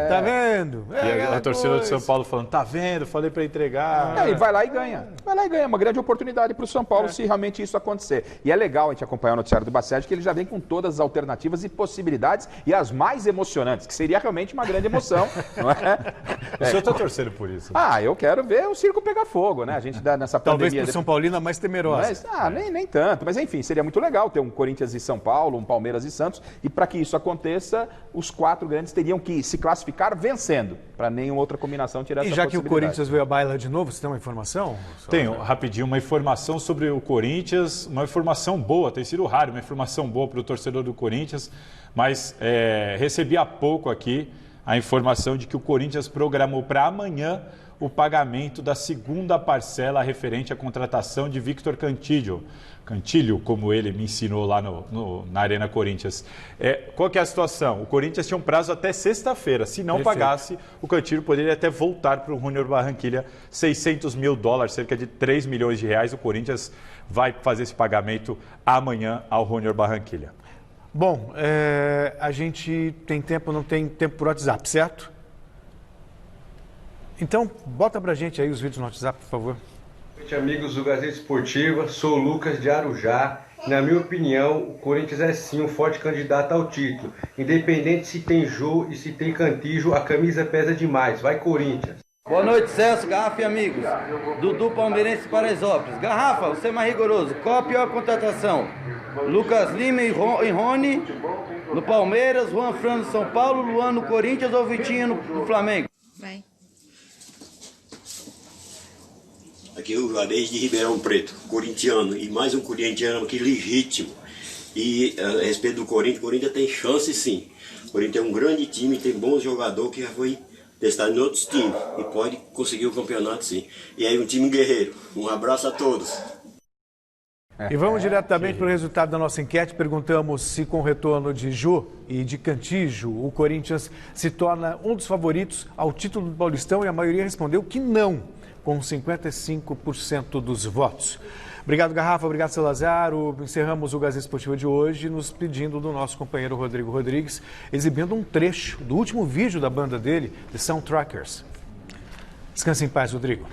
tá vendo? E a torcida de São Paulo falando, tá vendo? Falei para entregar. E vai lá e ganha. Vai lá e ganha. Uma grande oportunidade para o São Paulo se realmente isso acontecer. E é legal a gente acompanhar o noticiário do Baceggio, que ele já vem com todas as alternativas e possibilidades e as mais emocionantes, que seria realmente uma grande emoção, não é? O senhor está torcendo por isso? Eu quero ver o circo pegar fogo, né? A gente dá nessa pandemia. Talvez pro São Paulino mais temerosa. Mas, nem tanto. Mas enfim, seria muito legal ter um Corinthians e São Paulo, um Palmeiras e Santos, e para que isso aconteça, os 4 grandes teriam que se classificar vencendo, para nenhuma outra combinação tirar essa possibilidade. E já que o Corinthians veio à baila de novo, você tem uma informação? Tenho, rapidinho, uma informação sobre o Corinthians, uma informação boa, tem sido raro, uma informação boa para o torcedor do Corinthians, mas recebi há pouco aqui a informação de que o Corinthians programou para amanhã o pagamento da segunda parcela referente à contratação de Victor Cantilho, como ele me ensinou lá na Arena Corinthians. Qual que é a situação? O Corinthians tinha um prazo até sexta-feira. Se não pagasse, o Cantilho poderia até voltar para o Junior Barranquilla, $600 mil, cerca de 3 milhões de reais. O Corinthians vai fazer esse pagamento amanhã ao Junior Barranquilla. Bom, a gente tem tempo, não tem tempo por WhatsApp, certo? Então, bota pra gente aí os vídeos no WhatsApp, por favor. Amigos do Gazeta Esportiva, sou o Lucas de Arujá. Na minha opinião, o Corinthians é sim um forte candidato ao título. Independente se tem Jô e se tem Cantillo, a camisa pesa demais. Vai, Corinthians! Boa noite, Celso, Garrafa e amigos. Dudu Palmeirense Paraisópolis. Garrafa, você é mais rigoroso. Qual a pior contratação? Lucas Lima e Rony no Palmeiras, Juan Fran no São Paulo, Luan no Corinthians ou Vitinho no Flamengo? Vai. Aqui é o Juarez de Ribeirão Preto, corintiano, e mais um corintiano aqui legítimo. E a respeito do Corinthians, o Corinthians tem chance sim. O Corinthians é um grande time, tem bons jogadores que já foi testado em outros times e pode conseguir o campeonato sim. E aí um time guerreiro. Um abraço a todos. E vamos diretamente para o resultado da nossa enquete. Perguntamos se com o retorno de Jô e de Cantillo, o Corinthians se torna um dos favoritos ao título do Paulistão, e a maioria respondeu que não, com 55% dos votos. Obrigado, Garrafa. Obrigado, Salazar. Encerramos o Gazeta Esportiva de hoje nos pedindo do nosso companheiro Rodrigo Rodrigues, exibindo um trecho do último vídeo da banda dele, The Soundtrackers. Descanse em paz, Rodrigo.